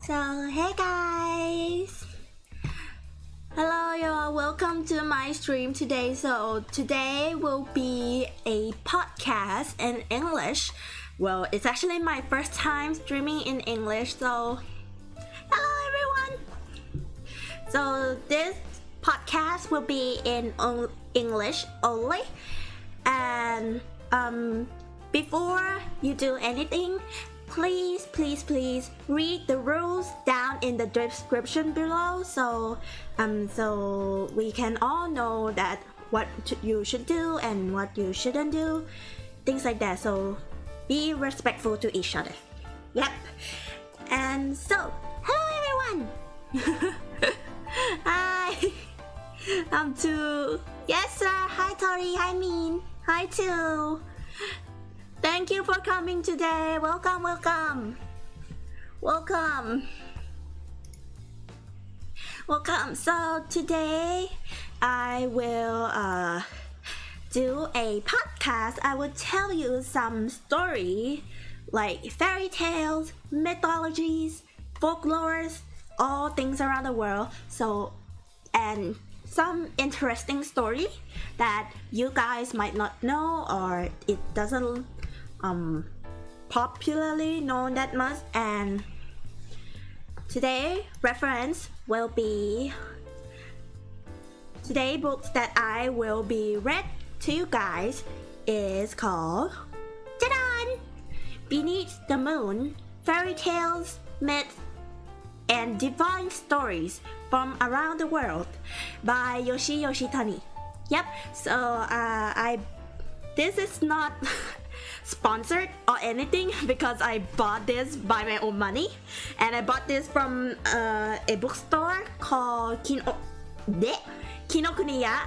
So hey guys, hello y'all, welcome to my stream today. So today will be a podcast in English. Well, it's actually my first time streaming in English, so hello everyone. So this podcast will be in English only, and before you do anything, please read the rules down in the description below, so we can all know that what you should do and what you shouldn't do, things like that. So be respectful to each other. Yep. And so hello everyone. Hi. I'm Tu. Yes sir. Hi Tori. Hi Min. Hi Tu. Thank you for coming today. Welcome. So today I will do a podcast. I will tell you some story like fairy tales, mythologies, folklores, all things around the world. So, and some interesting story that you guys might not know, or it doesn't popularly known that much. And today reference will be today books that I will be read to you guys is called Ta-da! Beneath the Moon, Fairy Tales, Myths, and Divine Stories from Around the World by Yoshitani. Yep, so this is not sponsored or anything because I bought this by my own money, and I bought this from a bookstore called Kinokuniya.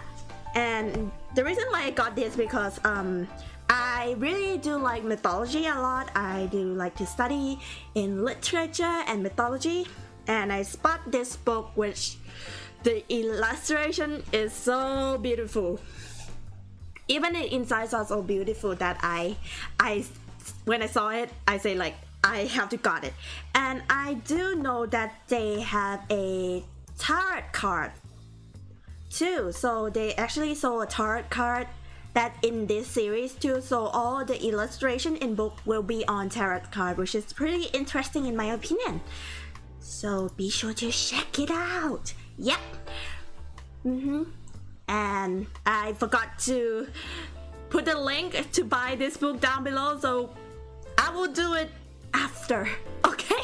And the reason why I got this because I really do like mythology a lot. I do like to study in literature and mythology, and I spot this book which the illustration is so beautiful. Even the insides are so beautiful that I when I saw it, I say like I have to got it. And I do know that they have a tarot card too. So they actually saw a tarot card that in this series too. So all the illustration in book will be on tarot card, which is pretty interesting in my opinion. So be sure to check it out. Yep. And I forgot to put the link to buy this book down below, so I will do it after, okay?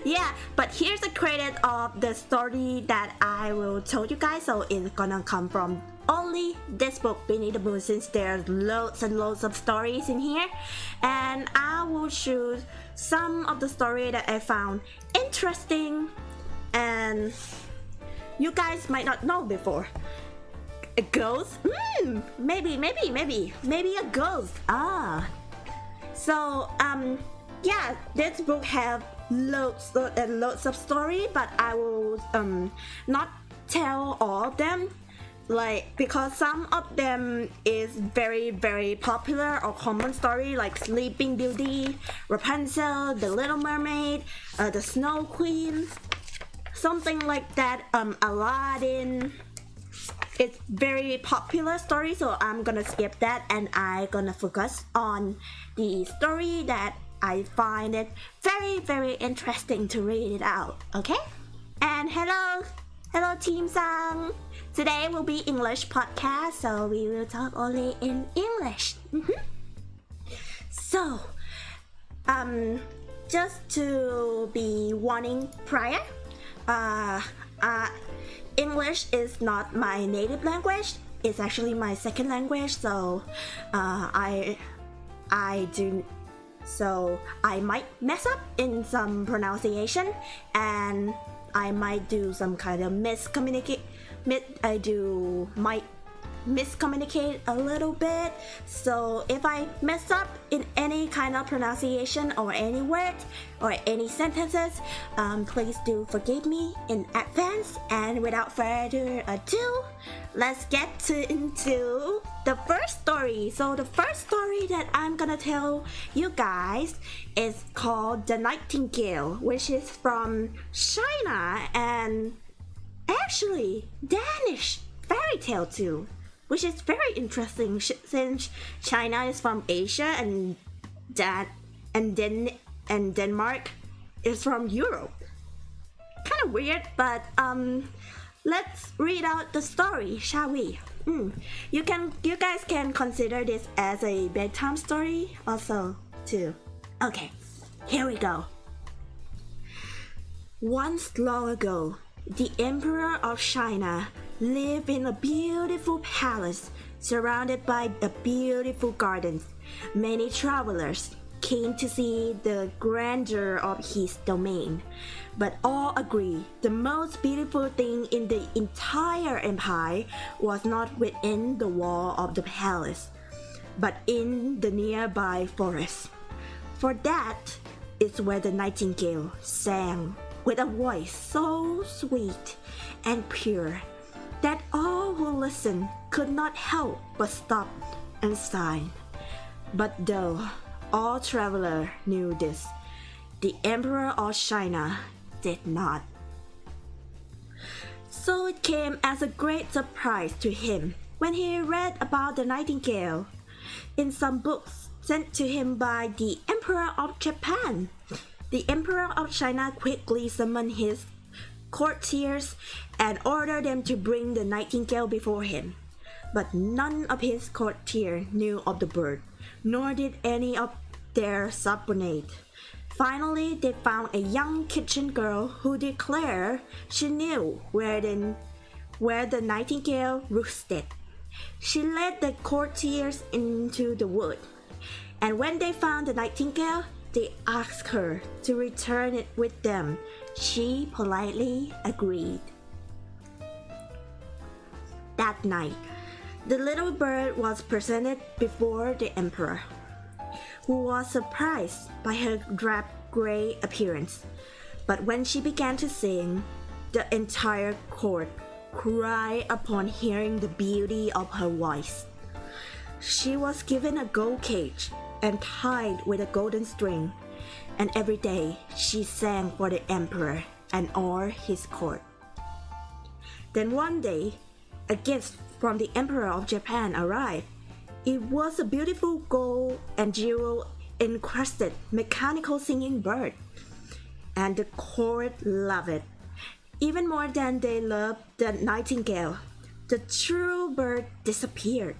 Yeah, but here's the credit of the story that I will tell you guys, so it's gonna come from only this book, Beneath the Moon, since there's loads and loads of stories in here, and I will choose some of the story that I found interesting and you guys might not know before. A ghost? Maybe a ghost. So yeah, this book have loads and loads of story, but I will not tell all of them, like, because some of them is very popular or common story, like Sleeping Beauty, Rapunzel, The Little Mermaid, The Snow Queen, something like that. Aladdin. It's very popular story, so I'm gonna skip that and I'm gonna focus on the story that I find it very interesting to read it out, okay? And hello Team Sang. Today will be English podcast, so we will talk only in English. So, just to be warning prior, English is not my native language. It's actually my second language, so I might mess up in some pronunciation and I might do some kind of miscommunicate a little bit. So if I mess up in any kind of pronunciation or any word or any sentences, please do forgive me in advance. And without further ado, let's get into the first story. So the first story that I'm gonna tell you guys is called The Nightingale, which is from China and actually Danish fairy tale too, which is very interesting since China is from Asia and Denmark is from Europe. Kind of weird, but let's read out the story, shall we? You guys can consider this as a bedtime story also too. Okay, here we go. Once long ago, the Emperor of China lived in a beautiful palace surrounded by a beautiful gardens. Many travelers came to see the grandeur of his domain, but all agree the most beautiful thing in the entire empire was not within the wall of the palace, but in the nearby forest. For that is where the nightingale sang with a voice so sweet and pure that all who listened could not help but stop and sigh. But though all travelers knew this, the Emperor of China did not. So it came as a great surprise to him when he read about the nightingale in some books sent to him by the Emperor of Japan. The Emperor of China quickly summoned his courtiers and ordered them to bring the nightingale before him. But none of his courtiers knew of the bird, nor did any of their subordinates. Finally, they found a young kitchen girl who declared she knew where the nightingale roosted. She led the courtiers into the wood, and when they found the nightingale, they asked her to return it with them. She politely agreed. That night, the little bird was presented before the emperor, who was surprised by her drab gray appearance. But when she began to sing, the entire court cried upon hearing the beauty of her voice. She was given a gold cage and tied with a golden string, and every day she sang for the emperor and all his court. Then one day, a gift from the Emperor of Japan arrived. It was a beautiful gold and jewel encrusted mechanical singing bird, and the court loved it even more than they loved the nightingale. The true bird disappeared,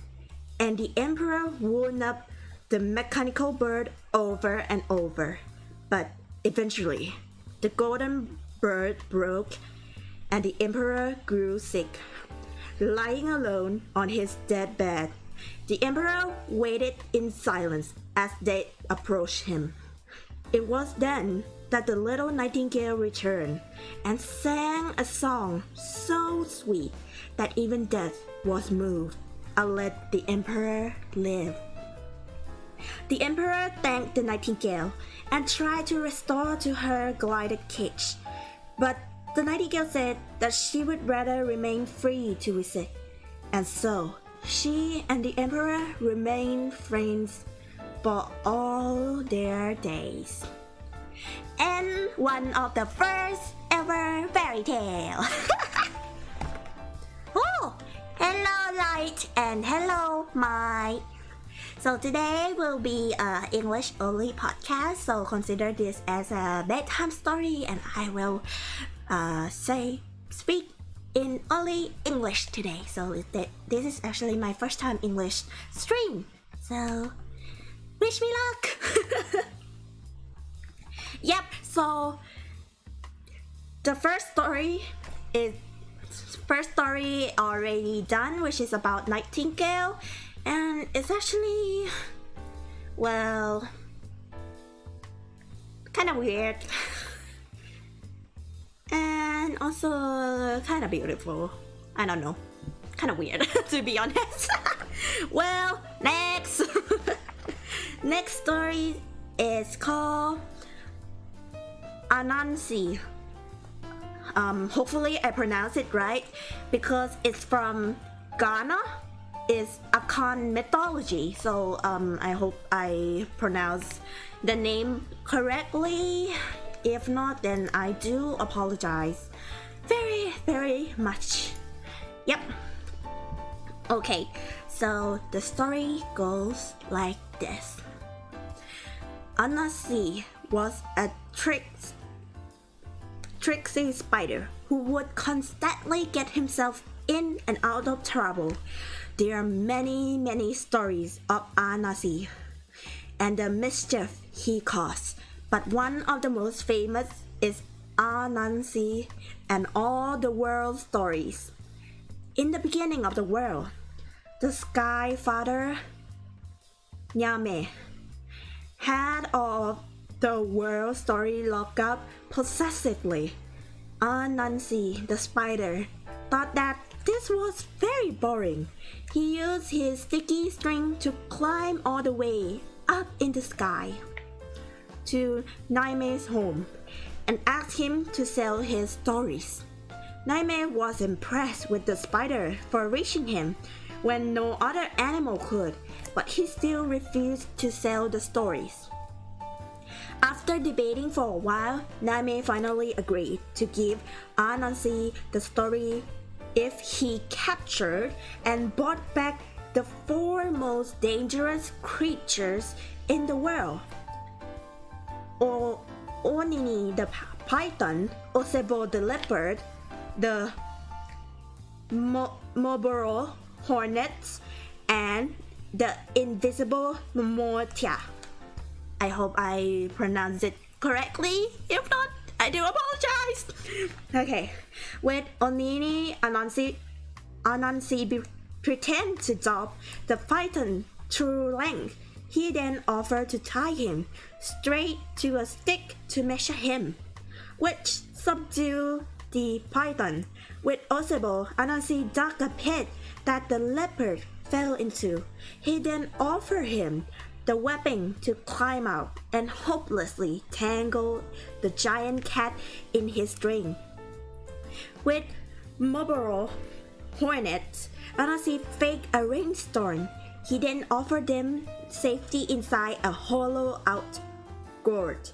and the emperor wound up the mechanical bird over and over. But eventually, the golden bird broke and the emperor grew sick. Lying alone on his deathbed, the emperor waited in silence as they approached him. It was then that the little nightingale returned and sang a song so sweet that even death was moved and let the emperor live. The emperor thanked the nightingale and tried to restore to her glided cage, but the nightingale said that she would rather remain free to visit, and so she and the emperor remained friends for all their days. And one of the first ever fairy tale. Oh, hello Light and hello Mike. So today will be a English only podcast. So consider this as a bedtime story, and I will speak in only English today. So this is actually my first time English stream. So wish me luck. Yep. So the first story already done, which is about Nightingale, and it's actually, well, kind of weird and also kind of beautiful. I don't know, kind of weird to be honest. Well, next story is called Anansi. Hopefully I pronounce it right because it's from Ghana. It's Akan mythology, so I hope I pronounce the name correctly. If not, then I do apologize very, very much. Yep. Okay, so the story goes like this. Anansi was a tricksy spider who would constantly get himself in and out of trouble. There are many, many stories of Anansi and the mischief he caused, but one of the most famous is Anansi and all the world stories. In the beginning of the world, the Sky Father Nyame had all the world story locked up possessively. Anansi, the spider, thought that this was very boring. He used his sticky string to climb all the way up in the sky to Naime's home and asked him to sell his stories. Naime was impressed with the spider for reaching him when no other animal could, but he still refused to sell the stories. After debating for a while, Naime finally agreed to give Anansi the story if he captured and brought back the 4 most dangerous creatures in the world. Onini the python, Osebo the leopard, the Moboro hornets, and the invisible Momotia. I hope I pronounced it correctly. If not, I do apologize. Okay, with Onini, Anansi pretend to drop the python through length. He then offered to tie him straight to a stick to measure him, which subdued the python. With Osebo, Anansi dug a pit that the leopard fell into. He then offered him the weapon to climb out and hopelessly tangle the giant cat in his string. With Moboro hornets, Anansi faked a rainstorm. He then offered them safety inside a hollowed-out gourd,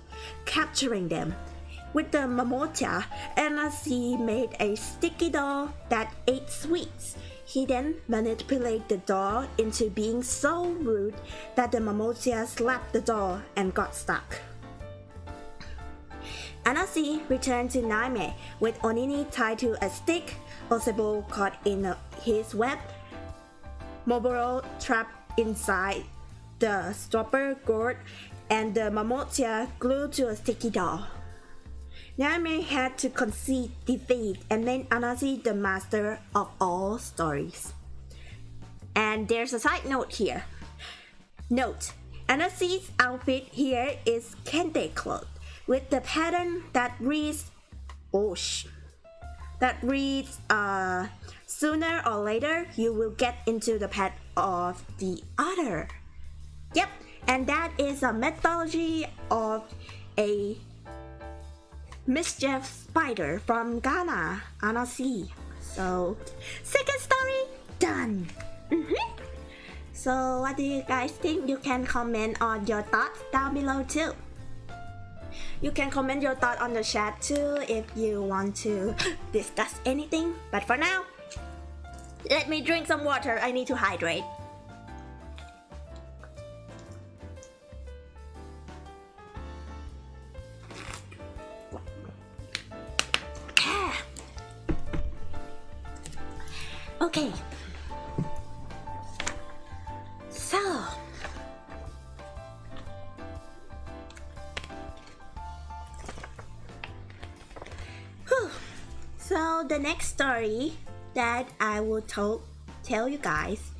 capturing them. With the Momotia, Anansi made a sticky doll that ate sweets. He then manipulated the doll into being so rude that the Momotia slapped the doll and got stuck. Anansi returned to Naime with Onini tied to a stick, Osebo caught in his web. Mobile trapped inside the stopper gourd and the marmotia glued to a sticky doll. Nightmare had to concede defeat and made Anansi the master of all stories. And there's a side note here. Note, Anansi's outfit here is kente cloth with the pattern that reads sooner or later you will get into the path of the other. Yep, and that is a mythology of a mischief spider from Ghana, Anansi. So, second story done. So, what do you guys think? You can comment on your thoughts down below too. You can comment your thoughts on the chat too if you want to discuss anything. But for now, let me drink some water. I need to hydrate. Okay. So the next story that I will tell you guys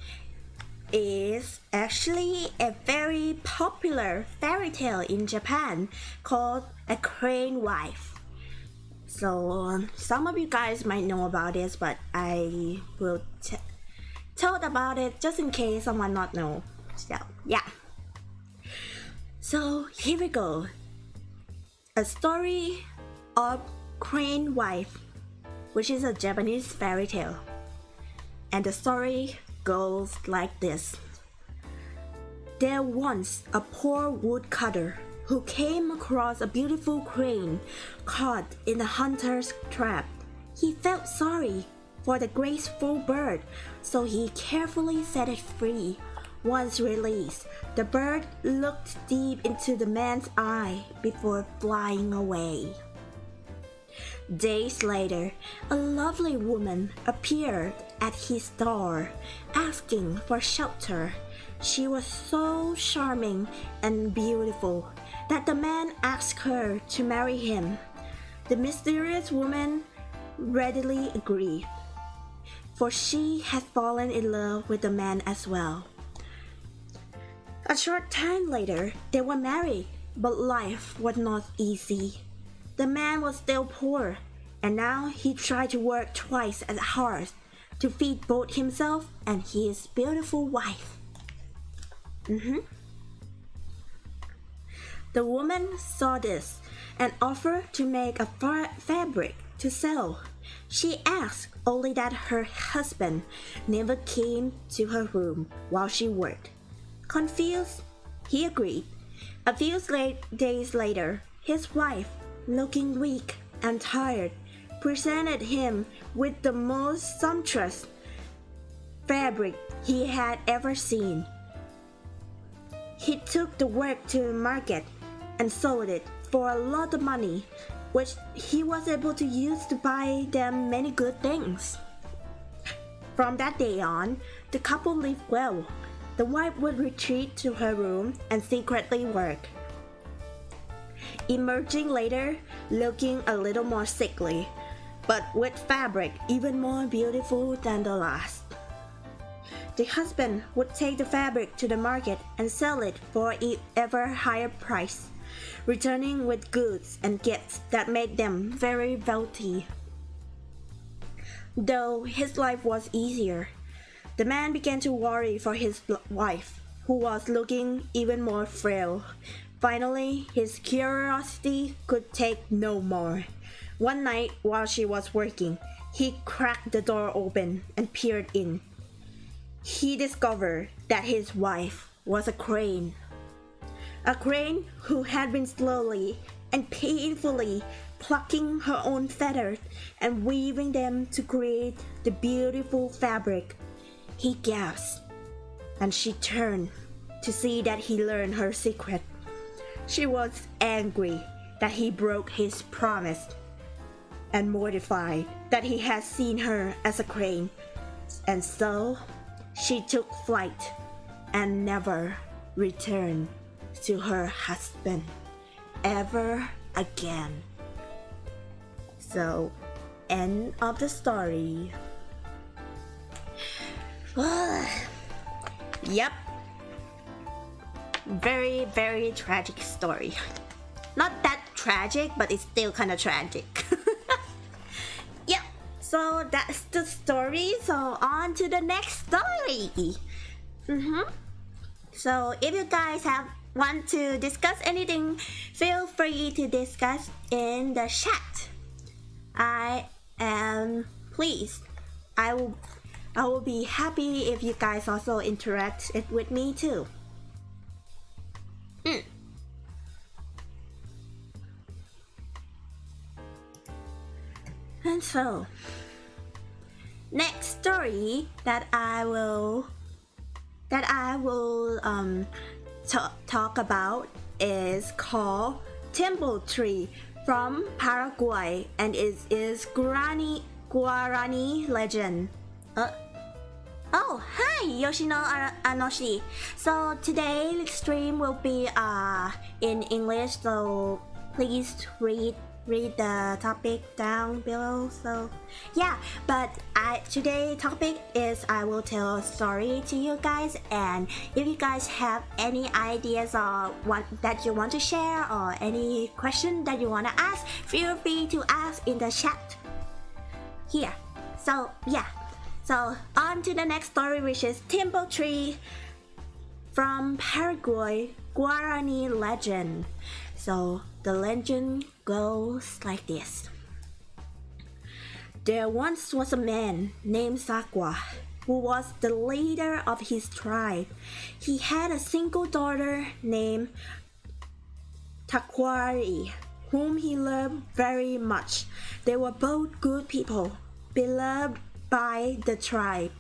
is actually a very popular fairy tale in Japan called A Crane Wife. So some of you guys might know about this, but I will tell about it just in case someone not know. So yeah. So here we go. A story of Crane Wife, which is a Japanese fairy tale. And the story goes like this. There once a poor woodcutter who came across a beautiful crane caught in a hunter's trap. He felt sorry for the graceful bird, so he carefully set it free. Once released, the bird looked deep into the man's eye before flying away. Days later, a lovely woman appeared at his door, asking for shelter. She was so charming and beautiful that the man asked her to marry him. The mysterious woman readily agreed, for she had fallen in love with the man as well. A short time later, they were married, but life was not easy. The man was still poor, and now he tried to work twice as hard to feed both himself and his beautiful wife. The woman saw this and offered to make a fabric to sell. She asked only that her husband never came to her room while she worked. Confused, he agreed. A few days later, his wife, looking weak and tired, presented him with the most sumptuous fabric he had ever seen. He took the work to the market and sold it for a lot of money, which he was able to use to buy them many good things. From that day on, the couple lived well. The wife would retreat to her room and secretly work, emerging later looking a little more sickly, but with fabric even more beautiful than the last. The husband would take the fabric to the market and sell it for an ever higher price, returning with goods and gifts that made them very wealthy. Though his life was easier, the man began to worry for his wife, who was looking even more frail. Finally, his curiosity could take no more. One night, while she was working, he cracked the door open and peered in. He discovered that his wife was a crane who had been slowly and painfully plucking her own feathers and weaving them to create the beautiful fabric. He gasped, and she turned to see that he learned her secret. She was angry that he broke his promise and mortified that he had seen her as a crane, and so she took flight and never returned to her husband ever again. So, end of the story. Yep. Very, very tragic story. Not that tragic, but it's still kind of tragic. Yep. So that's the story. So on to the next story. So if you guys want to discuss anything, feel free to discuss in the chat. I am pleased. I will be happy if you guys also interact it with me too. And so, next story that I will talk about is called Temple Tree from Paraguay, and it is Guarani legend. Oh, hi, Yoshino Anoshi. So today's stream will be in English, so please read the topic down below. So yeah, but today's topic is I will tell a story to you guys, and if you guys have any ideas or that you want to share or any question that you want to ask, feel free to ask in the chat here. So yeah, so on to the next story, which is Temple Tree from Paraguay, Guarani legend. So the legend goes like this. There once was a man named Sakwa who was the leader of his tribe. He had a single daughter named Takwari, whom he loved very much. They were both good people, beloved by the tribe.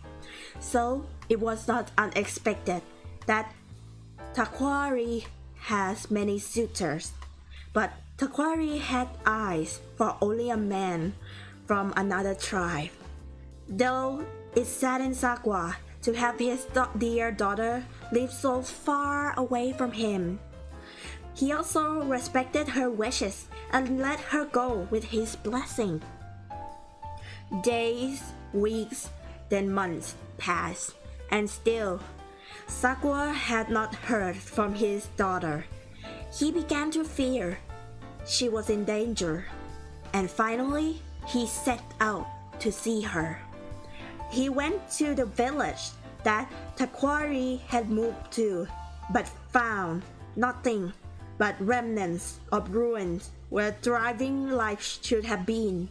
So it was not unexpected that Takwari has many suitors. But Takwari had eyes for only a man from another tribe. Though it saddened Sakwa to have his dear daughter live so far away from him, he also respected her wishes and let her go with his blessing. Days, weeks, then months passed, and still Sakwa had not heard from his daughter. He began to fear she was in danger, and finally he set out to see her. He went to the village that Takwari had moved to, but found nothing but remnants of ruins where thriving life should have been.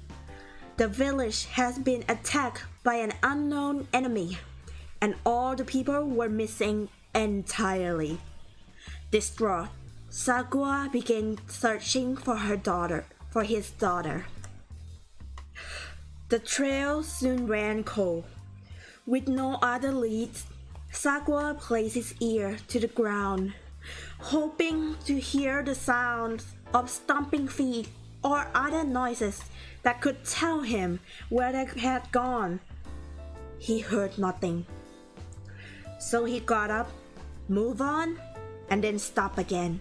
The village has been attacked by an unknown enemy, and all the people were missing entirely. Distraught, Sakwa began searching for his daughter. The trail soon ran cold. With no other leads, Sakwa placed his ear to the ground, hoping to hear the sounds of stomping feet or other noises that could tell him where they had gone. He heard nothing. So he got up, moved on, and then stopped again,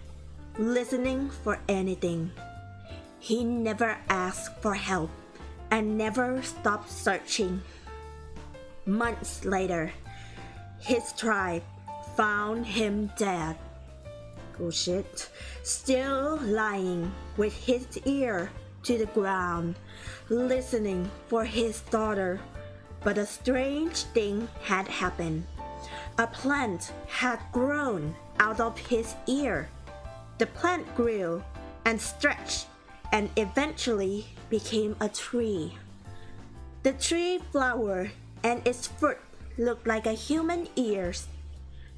listening for anything. He never asked for help and never stopped searching. Months later, his tribe found him dead. Oh shit. Still lying with his ear to the ground, listening for his daughter. But a strange thing had happened. A plant had grown out of his ear. The plant grew and stretched and eventually became a tree. The tree flowered and its fruit looked like a human ears.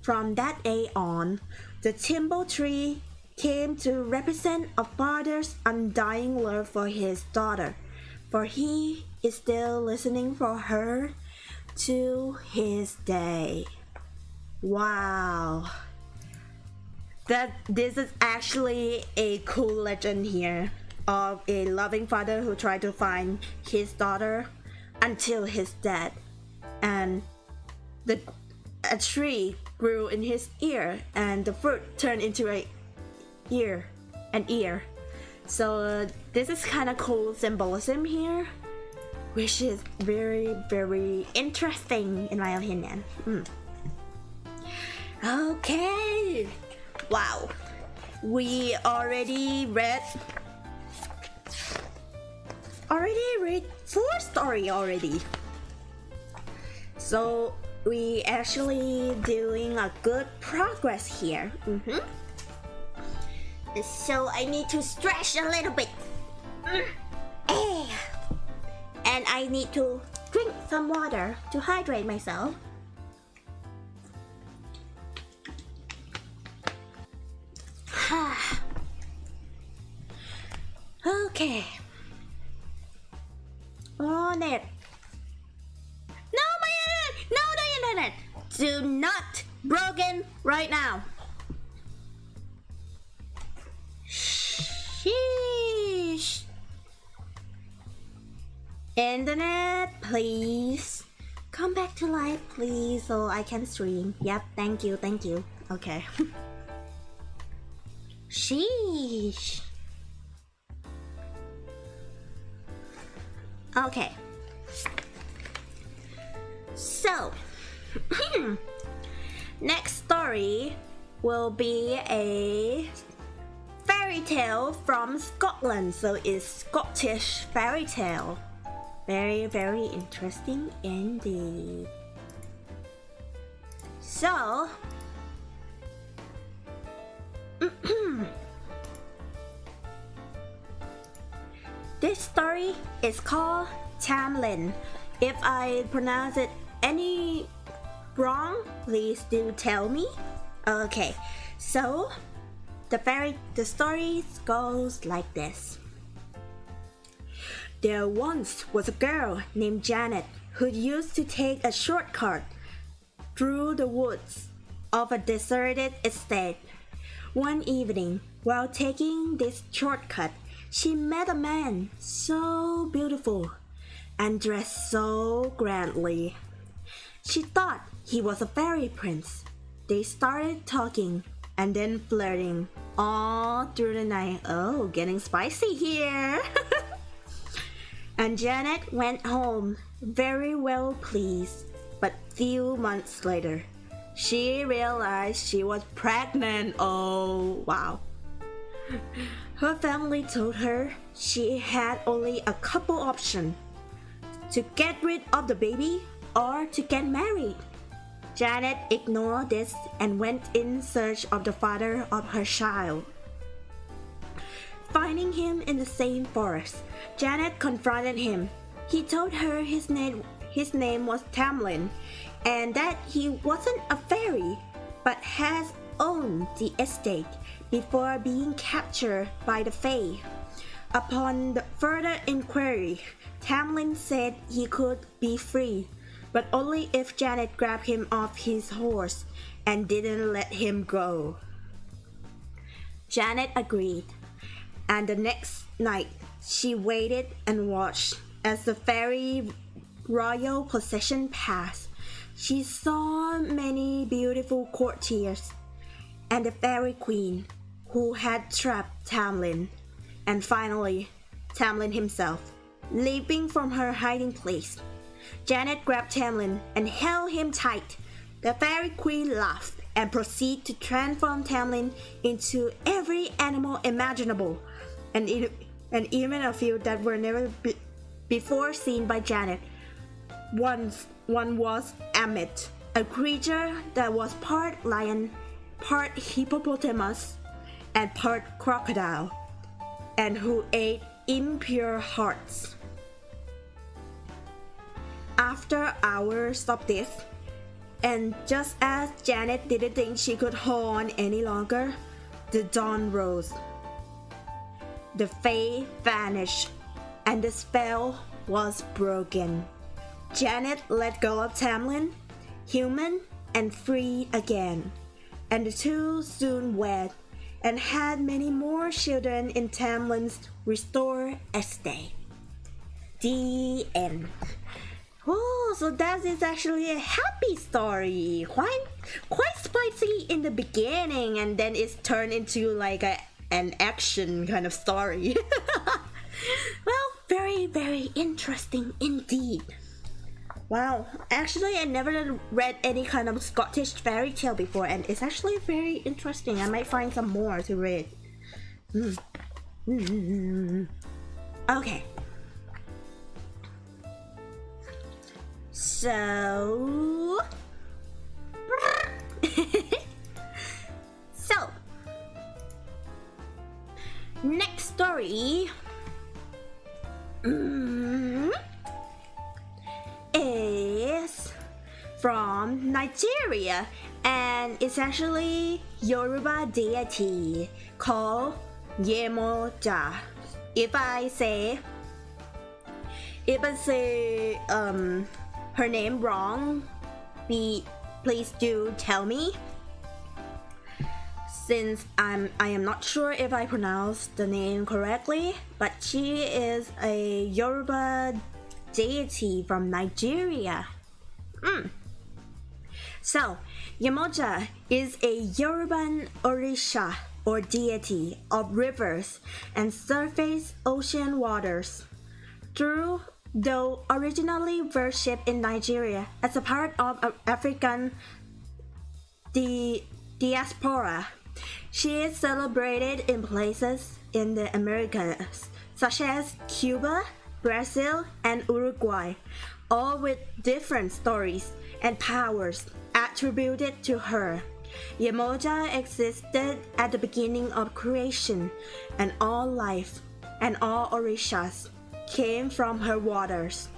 From that day on, the Temple Tree came to represent a father's undying love for his daughter, for he is still listening for her to his day. Wow. This is actually a cool legend here of a loving father who tried to find his daughter until his death. And a tree grew in his ear and the fruit turned into an ear. So this is kind of cool symbolism here, which is very, very interesting in my opinion. Okay, wow, we already read 4 stories already. So we actually doing a good progress here. So I need to stretch a little bit. And I need to drink some water to hydrate myself. Okay. Oh, net. No, my internet! No, the internet! Do not broken right now. Sheesh. Internet, please. Come back to life, please, so I can stream. Yep, thank you. Okay. Sheesh. Okay. So, next story will be a fairy tale from Scotland. So it's Scottish fairy tale. Very, very interesting indeed. So, this story is called Tamlin. If I pronounce it any wrong, please do tell me. Okay, so the story goes like this. There once was a girl named Janet who used to take a shortcut through the woods of a deserted estate. One evening, while taking this shortcut, she met a man so beautiful and dressed so grandly. She thought he was a fairy prince. They started talking and then flirting all through the night. Oh, getting spicy here. And Janet went home very well pleased, but few months later, she realized she was pregnant. Oh, wow. Her family told her she had only a couple options: to get rid of the baby or to get married. Janet ignored this and went in search of the father of her child. Finding him in the same forest, Janet confronted him. He told her his name was Tamlin, and that he wasn't a fairy, but has owned the estate before being captured by the Fae. Upon the further inquiry, Tamlin said he could be free, but only if Janet grabbed him off his horse and didn't let him go. Janet agreed, and the next night she waited and watched as the fairy royal procession passed. She saw many beautiful courtiers and the fairy queen who had trapped Tamlin, and finally Tamlin himself, leaping from her hiding place. Janet grabbed Tamlin and held him tight. The fairy queen laughed and proceeded to transform Tamlin into every animal imaginable, and even a few that were never before seen by Janet. One was Emmet, a creature that was part lion, part hippopotamus, and part crocodile, and who ate impure hearts. After hours of this, and just as Janet didn't think she could hold on any longer, the dawn rose. The Fae vanished, and the spell was broken. Janet let go of Tamlin, human and free again, and the two soon wed and had many more children in Tamlin's restored estate. The end. Oh, Oh, so that is actually a happy story. Quite spicy in the beginning, and then it's turned into like an action kind of story. Well, very, very interesting indeed. Wow, actually I never read any kind of Scottish fairy tale before, and it's actually very interesting. I might find some more to read. Okay. So next story is from Nigeria, and it's actually Yoruba deity called Yemoja. If I say her name wrong, please do tell me, since I am not sure if I pronounce the name correctly, but she is a Yoruba deity from Nigeria. So, Yemoja is a Yoruban Orisha or deity of rivers and surface ocean waters. Though originally worshipped in Nigeria as a part of African diaspora, she is celebrated in places in the Americas such as Cuba, Brazil, and Uruguay, all with different stories and powers attributed to her. Yemoja existed at the beginning of creation, and all life and all Orishas came from her waters.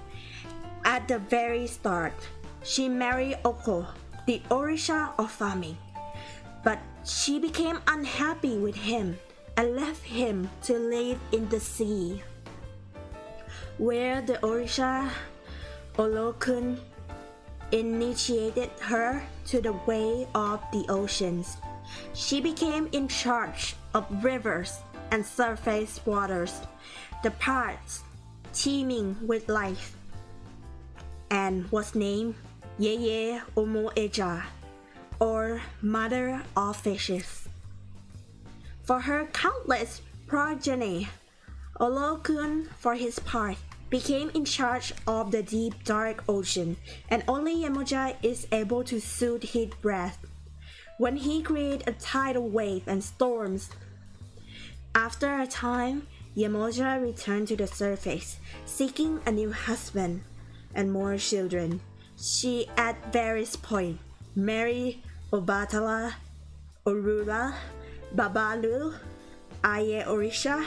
At the very start, she married Oko, the Orisha of farming, but she became unhappy with him and left him to live in the sea, where the Orisha Olokun initiated her to the way of the oceans. She became in charge of rivers and surface waters, the parts teeming with life, and was named Yeye Omoeja, or Mother of Fishes. For her countless progeny, Olokun, for his part, became in charge of the deep dark ocean, and only Yemoja is able to soothe his breath when he creates a tidal wave and storms. After a time, Yemoja returned to the surface, seeking a new husband and more children. She at various points married Obatala, Orula, Babalu, Aye Orisha,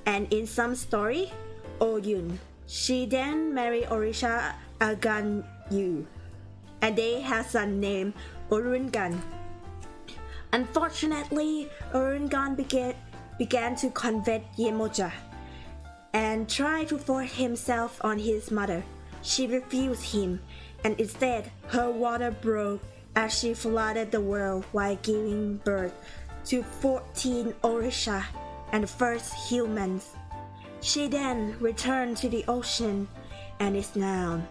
and in some story, Oyun. She then married Orisha Aganyu, and they had a son named Orungan. Unfortunately, Orungan began to covet Yemoja and tried to force himself on his mother. She refused him, and instead her water broke as she flooded the world while giving birth to 14 Orisha and the first humans. She then returned to the ocean and is now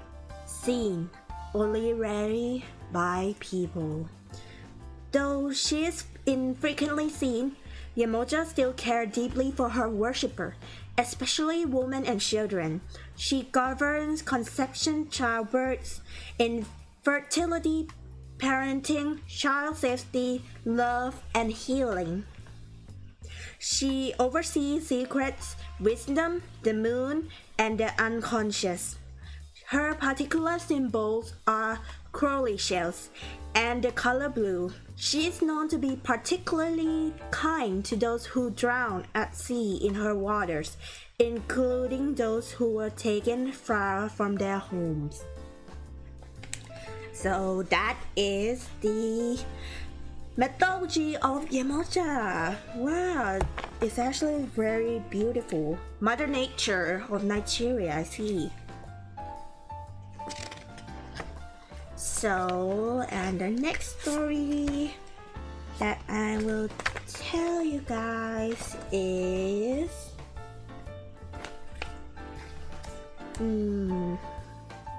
seen only rarely by people. Though she is infrequently seen, Yemoja still cared deeply for her worshipper, especially women and children. She governs conception, childbirth, infertility, parenting, child safety, love, and healing. She oversees secrets, wisdom, the moon, and the unconscious. Her particular symbols are crowley shells and the color blue. She is known to be particularly kind to those who drown at sea in her waters, including those who were taken far from their homes. So that is the mythology of Yemoja. Wow, it's actually very beautiful. Mother Nature of Nigeria, I see. So, and the next story that I will tell you guys is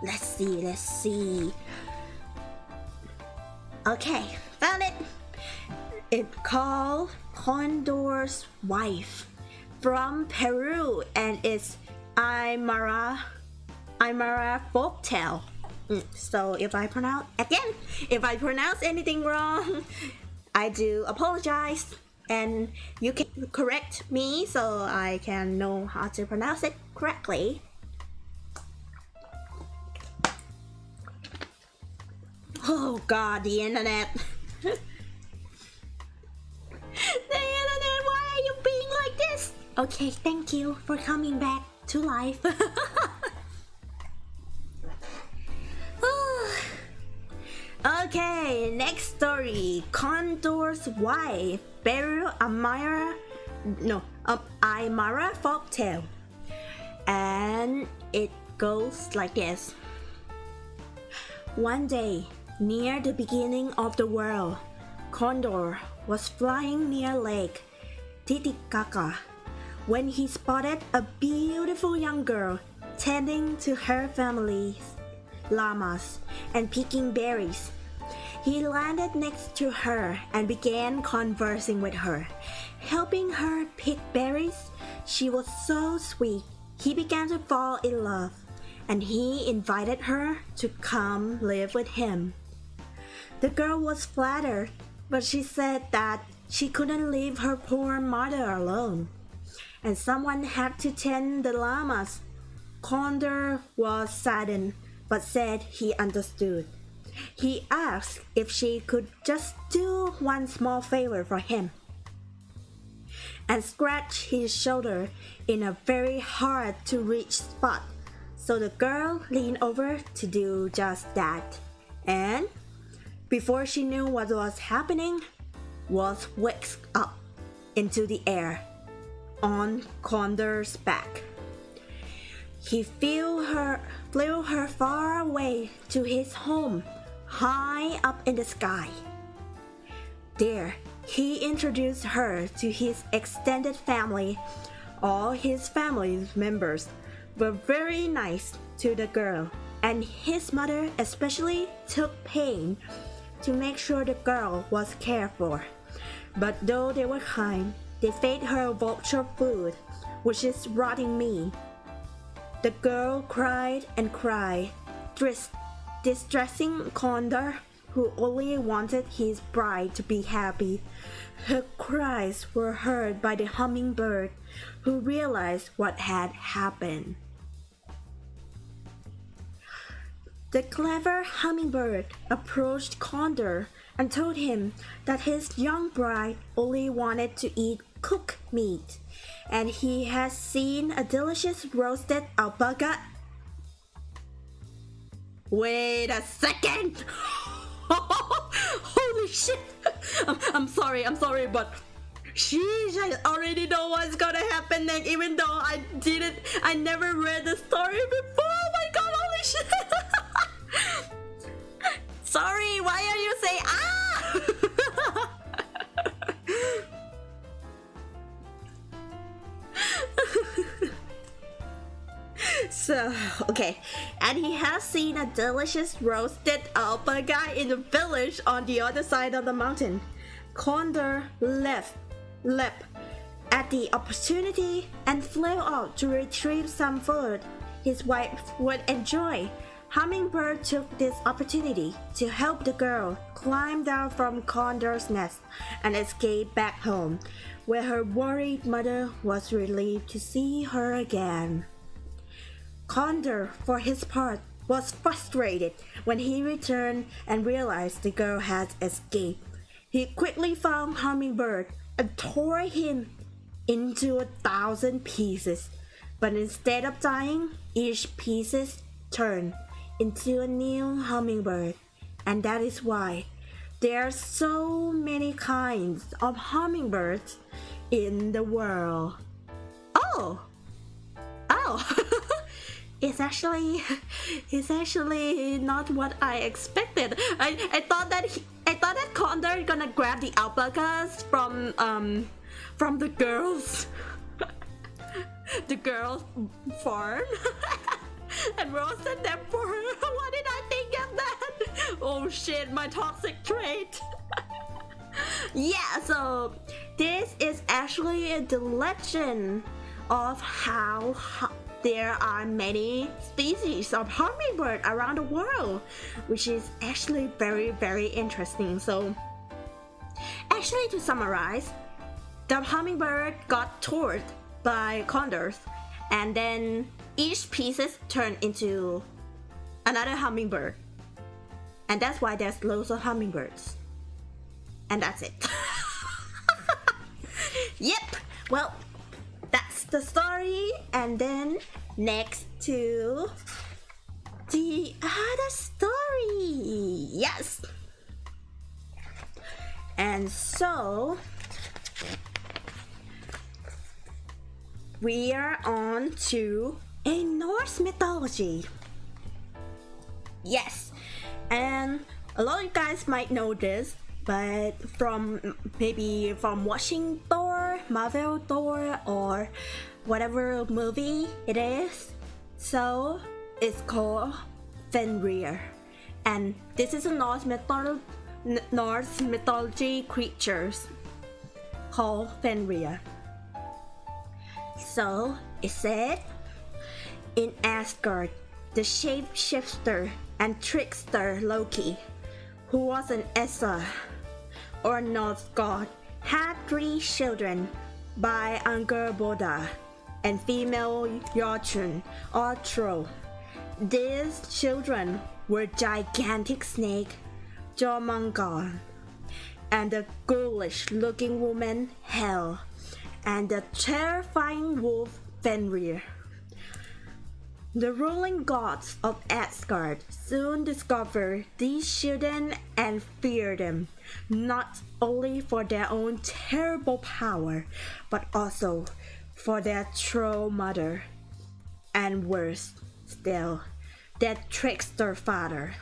Let's see. Okay, found it. It's called Condor's Wife from Peru, and it's Aymara Folktale. So if I pronounce anything wrong, I do apologize, and you can correct me so I can know how to pronounce it correctly. Oh God, the internet. The internet, why are you being like this? Okay, thank you for coming back to life. Okay, next story. Condor's Wife, Aymara Folktale. And it goes like this. One day, near the beginning of the world, Condor was flying near Lake Titicaca when he spotted a beautiful young girl tending to her family's llamas and picking berries. He landed next to her and began conversing with her, helping her pick berries. She was so sweet. He began to fall in love, and he invited her to come live with him. The girl was flattered, but she said that she couldn't leave her poor mother alone, and someone had to tend the llamas. Condor was saddened, but said he understood. He asked if she could just do one small favor for him, and scratched his shoulder in a very hard-to-reach spot. So the girl leaned over to do just that, and before she knew what was happening, was whisked up into the air on Condor's back. He flew her far away to his home, high up in the sky. There, he introduced her to his extended family. All his family members were very nice to the girl, and his mother especially took pain to make sure the girl was cared for. But though they were kind, they fed her vulture food, which is rotting meat. The girl cried and cried, distressing Condor, who only wanted his bride to be happy. Her cries were heard by the hummingbird, who realized what had happened. The clever hummingbird approached Condor and told him that his young bride only wanted to eat cooked meat, and he had seen a delicious roasted alpaca. Wait a second! Holy shit! I'm sorry, but sheesh, I already know what's gonna happen next, even though I never read the story before. Oh my god, holy shit! Sorry, why are you saying So, okay, and he has seen a delicious roasted alpaca in the village on the other side of the mountain. Condor leapt at the opportunity and flew out to retrieve some food his wife would enjoy. Hummingbird took this opportunity to help the girl climb down from Condor's nest and escape back home, where her worried mother was relieved to see her again. Condor, for his part, was frustrated when he returned and realized the girl had escaped. He quickly found Hummingbird and tore him into 1,000 pieces, but instead of dying, each piece turned into a new hummingbird, and that is why there are so many kinds of hummingbirds in the world. Oh! It's actually not what I expected. I thought that Condor gonna grab the alpacas from the girls farm. and roasted them for her. Why did I think of that? Oh shit, my toxic trait. Yeah, so this is actually the legend of how there are many species of hummingbird around the world, which is actually very, very interesting. So actually, to summarize, the hummingbird got tortured by condors, and then each pieces turned into another hummingbird, and that's why there's loads of hummingbirds, and that's it. Yep, well, that's the story. And then next to the other story. Yes, and so we are on to a Norse mythology. Yes, and a lot of you guys might know this, but maybe from watching Thor, Marvel Thor, or whatever movie it is. So it's called Fenrir, and this is a Norse mythology creatures called Fenrir. So it said, in Asgard, the shapeshifter and trickster Loki, who was an Essa, or Norse god, had 3 children by Angerboda and female Jotun or Troll. These children were gigantic snake Jormungand, and the ghoulish-looking woman Hel, and the terrifying wolf Fenrir. The ruling gods of Asgard soon discovered these children and feared them, not only for their own terrible power, but also for their troll mother, and worse still, their trickster father.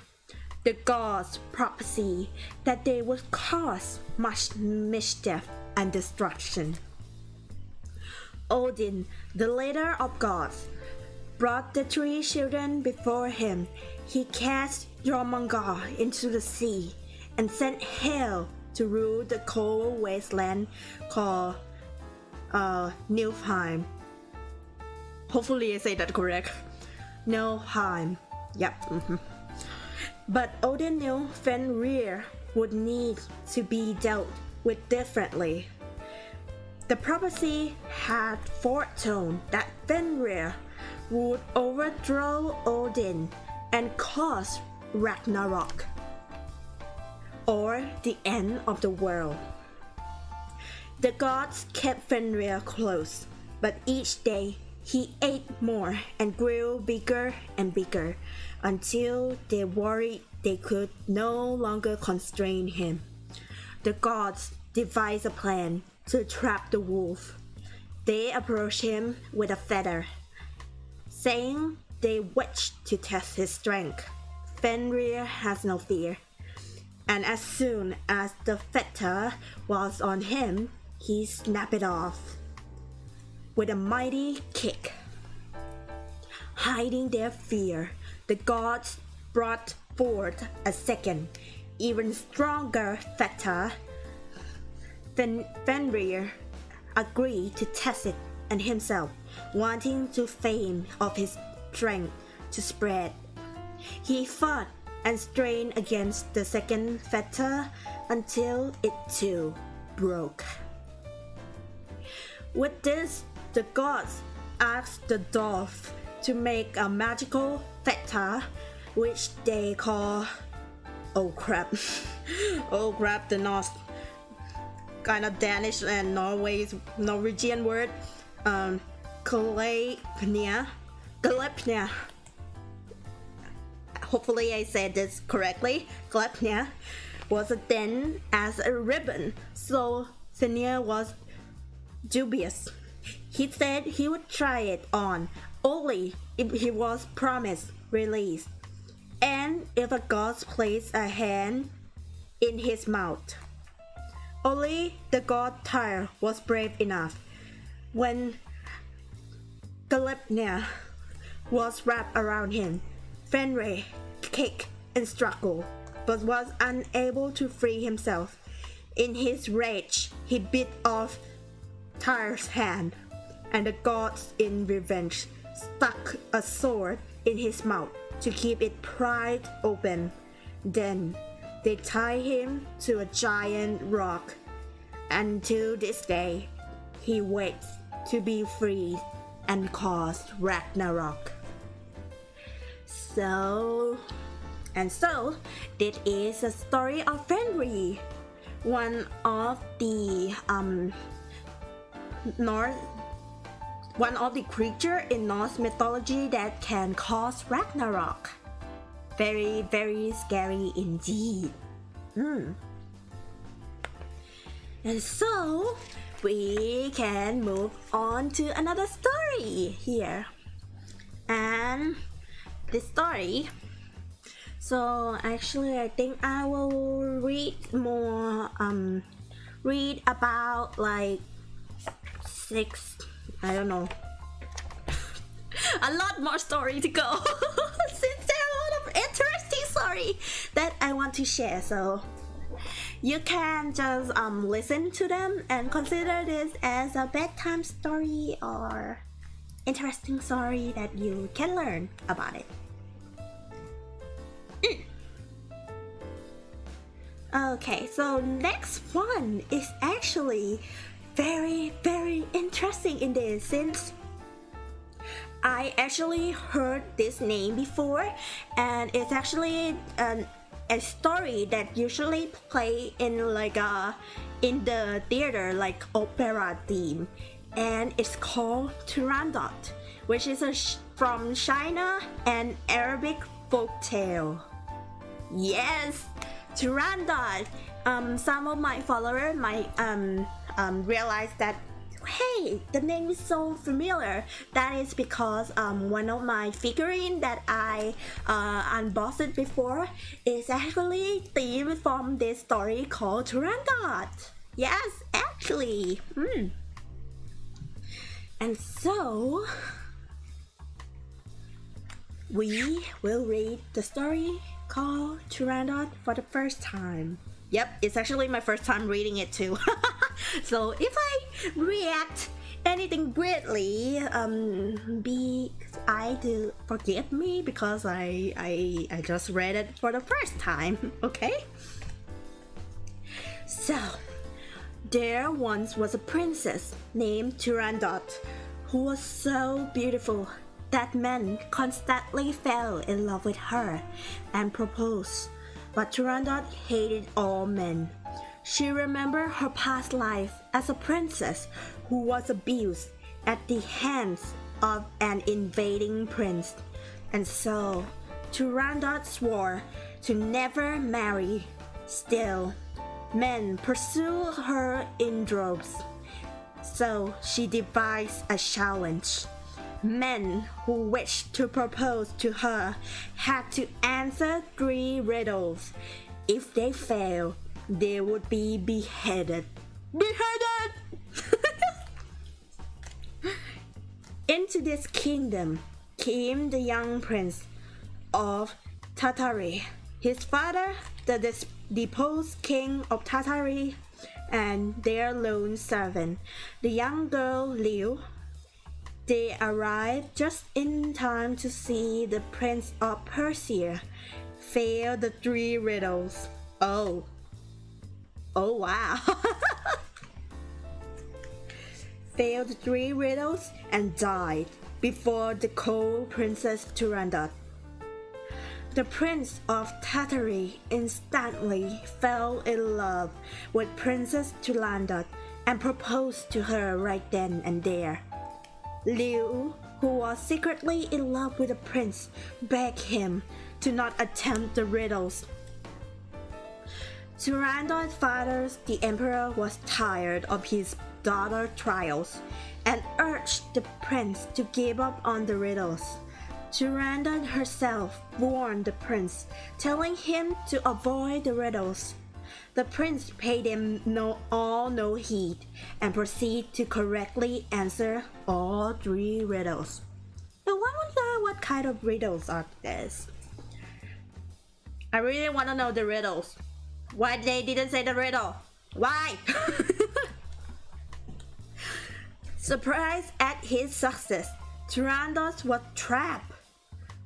The gods prophesy that they would cause much mischief and destruction. Odin, the leader of gods, brought the 3 children before him. He cast Jormungand into the sea and sent Hel to rule the cold wasteland called Niflheim. Hopefully I say that correct. Niflheim. Yep. But Odin knew Fenrir would need to be dealt with differently. The prophecy had foretold that Fenrir would overthrow Odin and cause Ragnarok, or the end of the world. The gods kept Fenrir close, but each day he ate more and grew bigger and bigger until they worried they could no longer constrain him. The gods devised a plan to trap the wolf. They approached him with a feather, saying they wished to test his strength. Fenrir has no fear, and as soon as the fetter was on him, he snapped it off with a mighty kick. Hiding their fear, the gods brought forth a second, even stronger fetter. Fenrir agreed to test it and himself, wanting to fame of his strength to spread. He fought and strained against the second fetter until it too broke. With this, the gods asked the dwarf to make a magical fetter, which they call oh crap, the Norse kind of Danish and Norwegian word, Glepnia. Hopefully I said this correctly. Glepnia was thin as a ribbon, so Fenrir was dubious. He said he would try it on only if he was promised release, and if a god placed a hand in his mouth. Only the god Tyr was brave enough. When Glepnia was wrapped around him. Fenrir kicked and struggled, but was unable to free himself. In his rage, he bit off Tyr's hand, and the gods, in revenge, stuck a sword in his mouth to keep it pried open. Then they tied him to a giant rock. Until this day, he waits to be freed and cause Ragnarok. So, that is the story of Fenrir, one of the creature in Norse mythology that can cause Ragnarok. Very, very scary indeed. And so we can move on to another story here. And this story, so actually I think I will read about like 6, I don't know, a lot more story to go since there are a lot of interesting story that I want to share. So you can just listen to them and consider this as a bedtime story or interesting story that you can learn about it. Okay, so next one is actually very, very interesting in this, since I actually heard this name before, and it's actually a story that usually play in like in the theater, like opera theme, and it's called Turandot, which is from China and Arabic folktale. Yes, Turandot. Some of my followers might realize that, hey, the name is so familiar. That is because one of my figurine that I unboxed before is actually themed from this story called Turandot. Yes, actually. And so we will read the story called Turandot for the first time. Yep, it's actually my first time reading it too. So if I react anything weirdly, forgive me, because I just read it for the first time, okay? So, there once was a princess named Turandot who was so beautiful that men constantly fell in love with her and proposed. But Turandot hated all men. She remembered her past life as a princess who was abused at the hands of an invading prince. And so, Turandot swore to never marry. Still, men pursued her in droves. So she devised a challenge. Men who wished to propose to her had to answer 3 riddles. If they failed, they would be beheaded. Into this kingdom came the young prince of Tartary, his father, the deposed king of Tartary, and their lone servant, the young girl Liu. They arrived just in time to see the Prince of Persia fail the 3 riddles. Oh wow. Failed the 3 riddles and died before the cold Princess Turandot. The Prince of Tartary instantly fell in love with Princess Turandot and proposed to her right then and there. Liu, who was secretly in love with the prince, begged him to not attempt the riddles. Turandot's father, the emperor, was tired of his daughter's trials and urged the prince to give up on the riddles. Turandot herself warned the prince, telling him to avoid the riddles. The prince paid him no heed and proceeded to correctly answer all 3 riddles. I wonder what kind of riddles are this? I really want to know the riddles. Why they didn't say the riddle? Why? Surprised at his success, Tyrannos was trapped.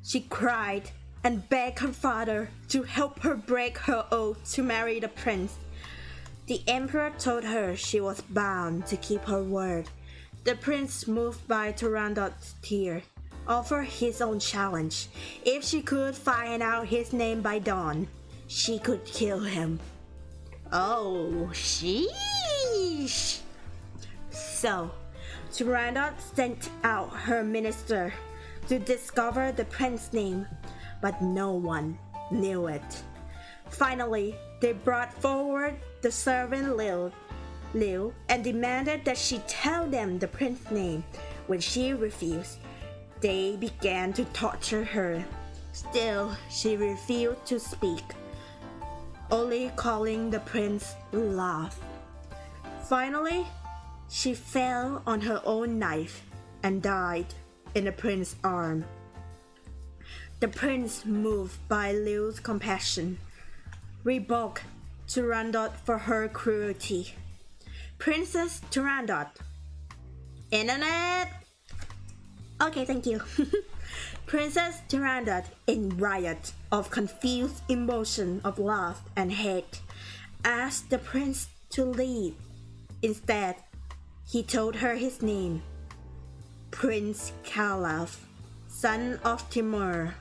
She cried and begged her father to help her break her oath to marry the prince. The emperor told her she was bound to keep her word. The prince, moved by Tyrannos' tears, offered his own challenge. If she could find out his name by dawn, she could kill him. Oh, sheesh! So, Tyrannos sent out her minister to discover the prince's name, but no one knew it. Finally, they brought forward the servant Liu and demanded that she tell them the prince's name. When she refused, they began to torture her. Still, she refused to speak, only calling the prince Love. Finally, she fell on her own knife and died in the prince's arm. The prince, moved by Liu's compassion, rebuked Tyrannos for her cruelty. Princess Tyrannos. Internet! Okay, thank you. Princess Tyrannos, in riot of confused emotion of love and hate, asked the prince to leave. Instead, he told her his name, Prince Khalaf, son of Timur.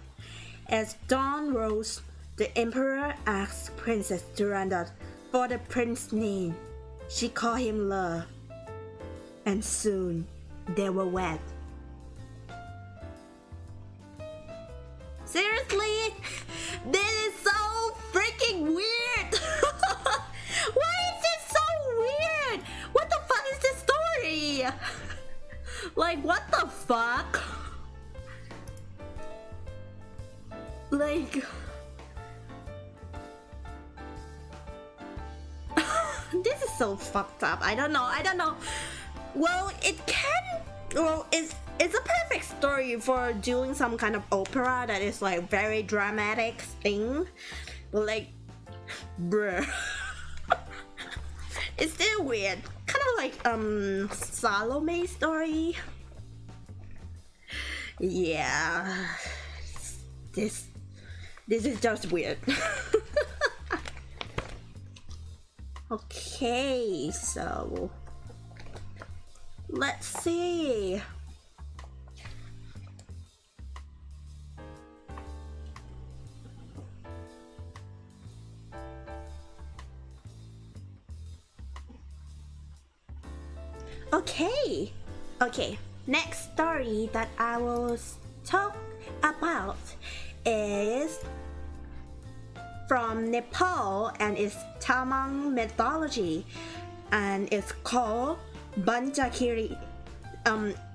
As dawn rose, the emperor asked Princess Tyrannos for the prince's name. She called him Love, and soon they were wed. Seriously? This is so freaking weird! Why is this so weird? What the fuck is this story? Like, what the fuck? Like... this is so fucked up. I don't know. Well, it's a perfect story for doing some kind of opera that is like very dramatic thing. But like, bruh. It's still weird. Kind of like Salome story. Yeah. This is just weird. Okay, so let's see. Okay, next story that I will talk about is from Nepal and it's Tamang mythology, and it's called Banjakiri.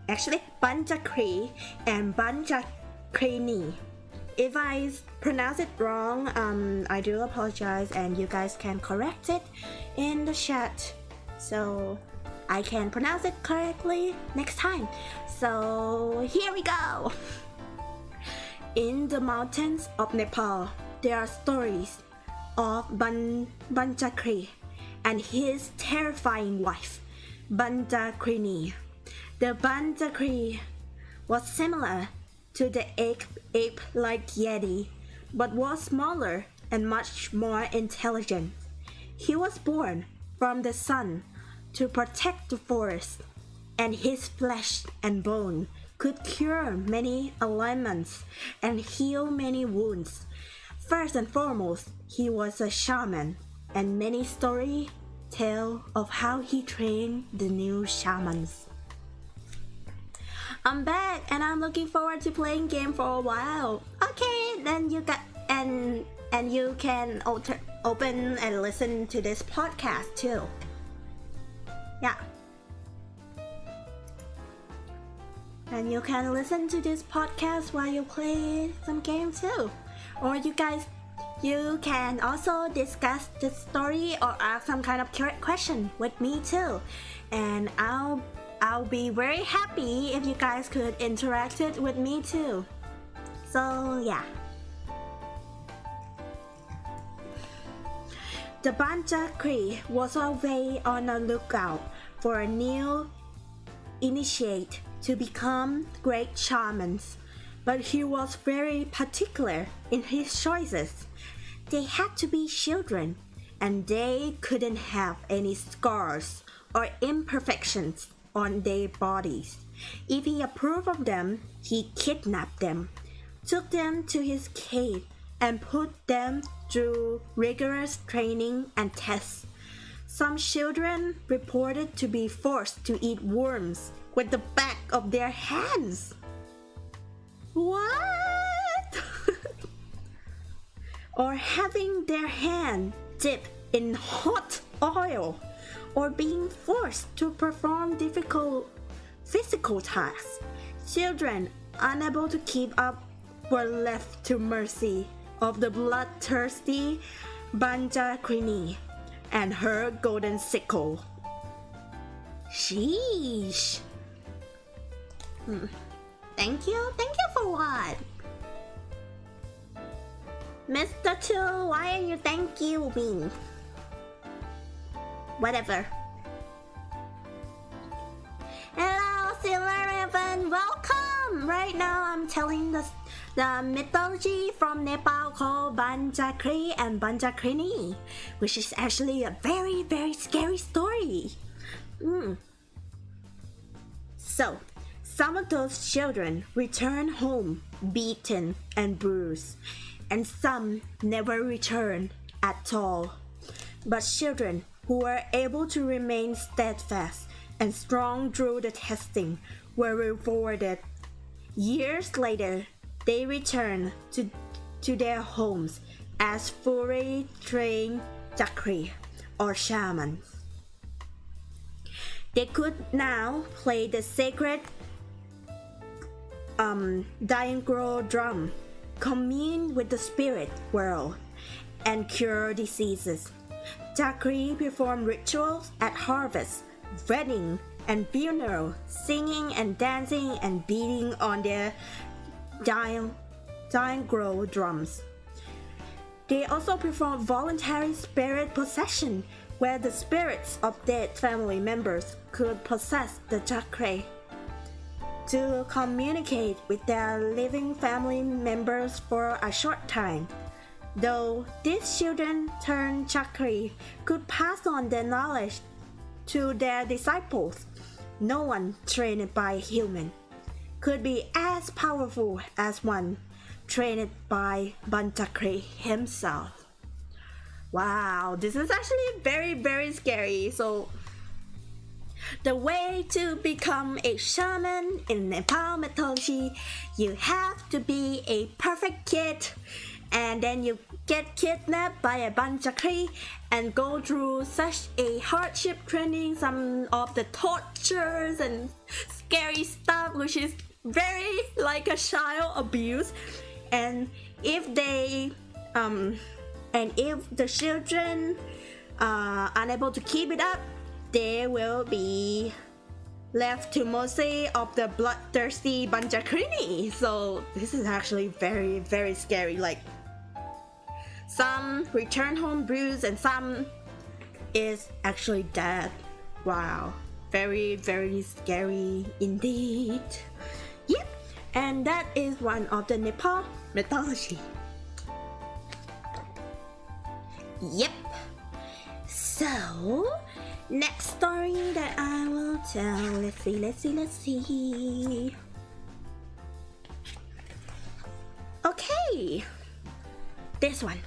Actually Banjakri and Banjakrini. If I pronounce it wrong, I do apologize, and you guys can correct it in the chat so I can pronounce it correctly next time. So here we go. In the mountains of Nepal, there are stories of Banjakri and his terrifying wife, Banjakrini. The Banjakri was similar to the ape-like Yeti, but was smaller and much more intelligent. He was born from the sun to protect the forest, and his flesh and bone could cure many ailments and heal many wounds. First and foremost, he was a shaman, and many stories tell of how he trained the new shamans. I'm back and I'm looking forward to playing game for a while. Okay, then you got and you can open and listen to this podcast too. Yeah. And you can listen to this podcast while you play some game too. Or you can also discuss the story or ask some kind of question with me too. And I'll be very happy if you guys could interact it with me too. So yeah. The Banjakri was always on the lookout for a new initiate to become great shamans, but he was very particular in his choices. They had to be children, and they couldn't have any scars or imperfections on their bodies. If he approved of them, he kidnapped them, took them to his cave, and put them through rigorous training and tests. Some children reported to be forced to eat worms with the back of their hands. What? Or having their hand dipped in hot oil, or being forced to perform difficult physical tasks. Children unable to keep up were left to mercy of the bloodthirsty Banjakrini and her golden sickle. Sheesh. Thank you for what? Mr. Two, why are you thank you me? Whatever. Hello, Silver Raven, welcome! Right now I'm telling the mythology from Nepal called Banjakri and Banjakrini, which is actually a very, very scary story. So, some of those children returned home beaten and bruised, and some never returned at all. But children who were able to remain steadfast and strong through the testing were rewarded. Years later, they returned to their homes as fully trained Jakri or shamans. They could now play the sacred Diangro drum, commune with the spirit world, and cure diseases. Jakri perform rituals at harvest, wedding, and funeral, singing and dancing and beating on their Diangro drums. They also perform voluntary spirit possession, where the spirits of dead family members could possess the Jakri to communicate with their living family members for a short time. Though these children turned Jakri could pass on their knowledge to their disciples, no one trained by a human could be as powerful as one trained by Banjakri himself. Wow, this is actually very, very scary. So, the way to become a shaman in Nepal mythology, you have to be a perfect kid, and then you get kidnapped by a Banjakri and go through such a hardship training, some of the tortures and scary stuff, which is very like a child abuse. And if the children are unable to keep it up, they will be left to mercy of the bloodthirsty Banjakrini. So this is actually very, very scary. Like, some return home bruised and some is actually dead. Wow, very, very scary indeed. Yep, and that is one of the Nepal mythology. Yep. So, next story that I will tell. Let's see. Okay, this one.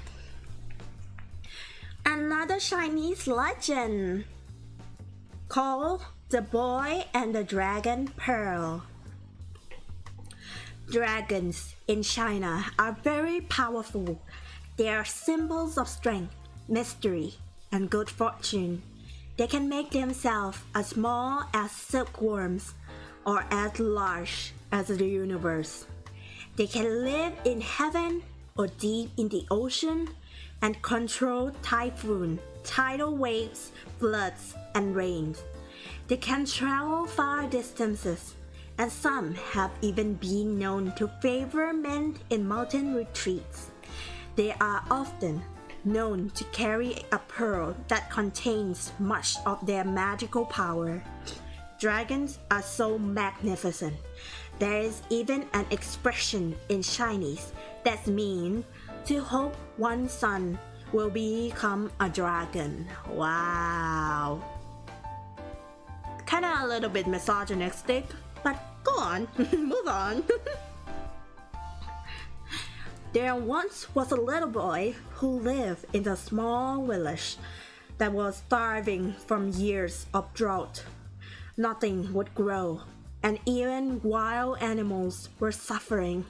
Another Chinese legend called The Boy and the Dragon Pearl. Dragons in China are very powerful. They are symbols of strength, mystery, and good fortune. They can make themselves as small as silkworms or as large as the universe. They can live in heaven or deep in the ocean and control typhoon, tidal waves, floods, and rains. They can travel far distances and some have even been known to favor men in mountain retreats. They are often known to carry a pearl that contains much of their magical power. Dragons are so magnificent. There is even an expression in Chinese that means to hope one's son will become a dragon. Wow. Kinda a little bit misogynistic, but go on, move on. There once was a little boy who lived in a small village that was starving from years of drought. Nothing would grow, and even wild animals were suffering.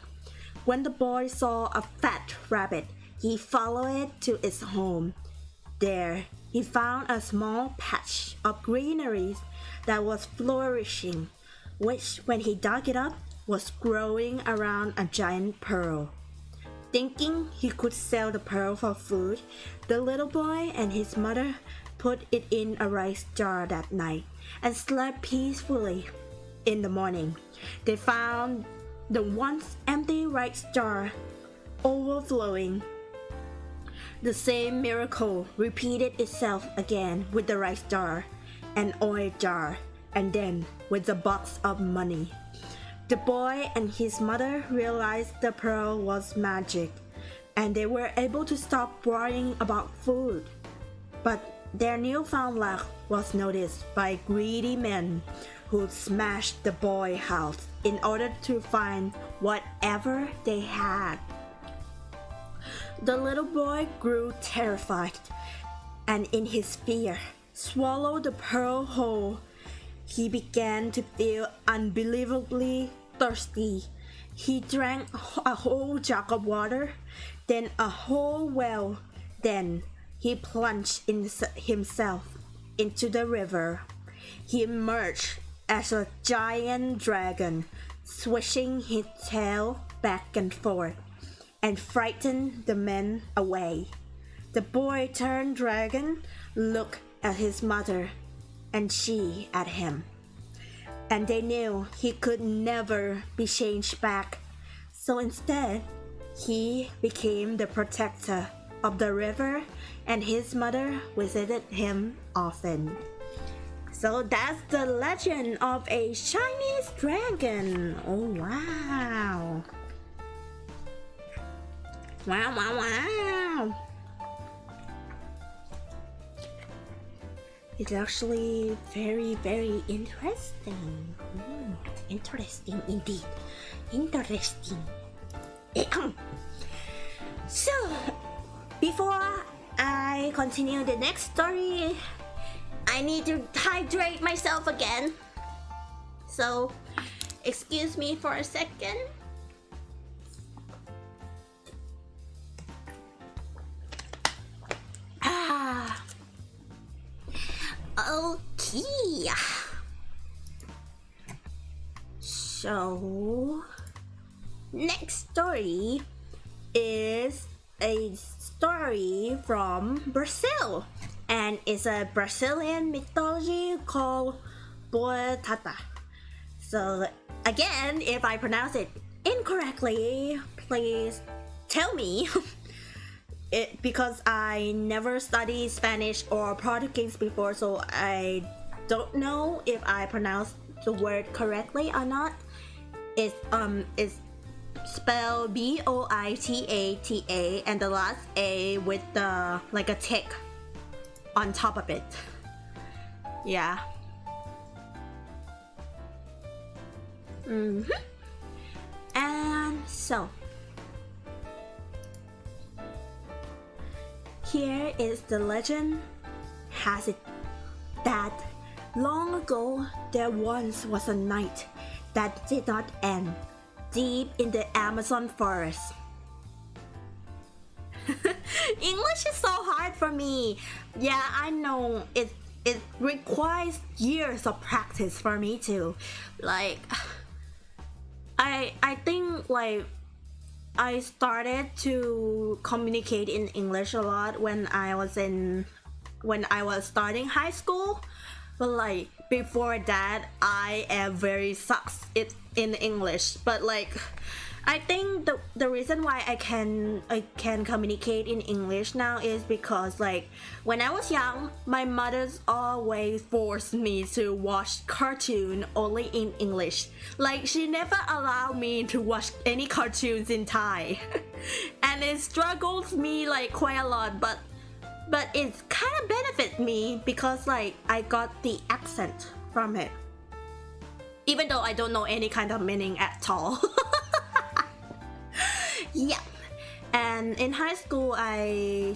When the boy saw a fat rabbit, he followed it to its home. There, he found a small patch of greenery that was flourishing, which, when he dug it up, was growing around a giant pearl. Thinking he could sell the pearl for food, the little boy and his mother put it in a rice jar that night and slept peacefully. In the morning, they found the once empty rice jar overflowing. The same miracle repeated itself again with the rice jar, an oil jar, and then with the box of money. The boy and his mother realized the pearl was magic, and they were able to stop worrying about food. But their newfound luck was noticed by greedy men who smashed the boy's house in order to find whatever they had. The little boy grew terrified, and in his fear, swallowed the pearl whole. He began to feel unbelievably thirsty. He drank a whole jug of water, then a whole well. Then he plunged himself into the river. He emerged as a giant dragon, swishing his tail back and forth, and frightened the men away. The boy turned dragon, looked at his mother, and she at him, and they knew he could never be changed back. So instead, he became the protector of the river, and his mother visited him often. So that's the legend of a Chinese dragon. Oh wow. Wow. It's actually very interesting. Interesting indeed. Interesting. So, before I continue the next story, I need to hydrate myself again. So, excuse me for a second. Okay. So, next story is a story from Brazil, and it's a Brazilian mythology called Boetata. So, again, if I pronounce it incorrectly, please tell me. Because I never studied Spanish or Portuguese before, so I don't know if I pronounce the word correctly or not. It's spelled Boitata, and the last A with the like a tick on top of it. Yeah. And so here is the legend. Has it that long ago there once was a night that did not end, deep in the Amazon forest. English is so hard for me. Yeah, I know it requires years of practice for me too. Like I think like I started to communicate in English a lot when I was starting high school, but like before that I am very sucks in English, but like I think the reason why I can communicate in English now is because like when I was young, my mother's always forced me to watch cartoon only in English. Like she never allowed me to watch any cartoons in Thai. And it struggles me like quite a lot, but it kind of benefit me because like I got the accent from it. Even though I don't know any kind of meaning at all. Yeah, and in high school I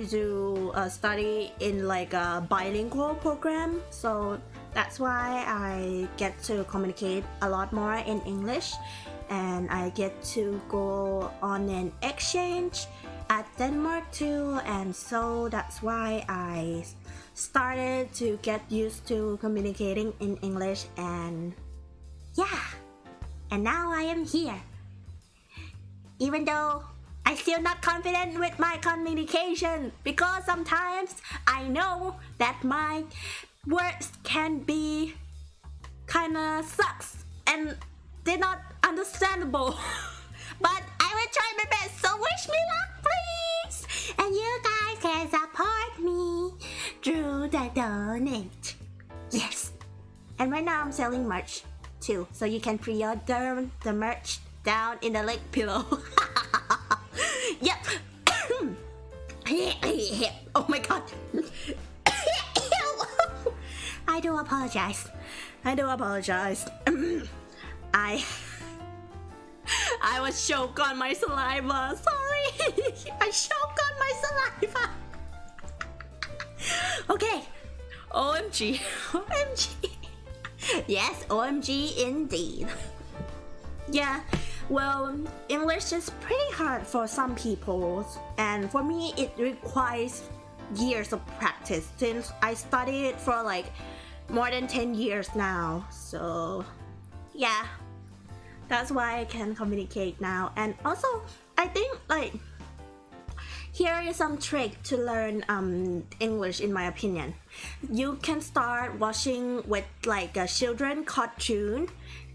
do study in like a bilingual program, so that's why I get to communicate a lot more in English, and I get to go on an exchange at Denmark too, and so that's why I started to get used to communicating in English, and yeah, and now I am here. Even though I'm still not confident with my communication because sometimes I know that my words can be kinda sucks and they're not understandable. But I will try my best, so wish me luck please! And you guys can support me through the donate. Yes! And right now I'm selling merch too, so you can pre-order the merch down in the link below. Yep. Oh my god. I do apologize. I was choked on my saliva. Sorry. I choked on my saliva. Okay. OMG. Yes, OMG indeed. Yeah, well, English is pretty hard for some people, and for me it requires years of practice since I studied it for like more than 10 years now. So yeah, that's why I can communicate now. And also I think like here is some trick to learn English in my opinion. You can start watching with like a children cartoon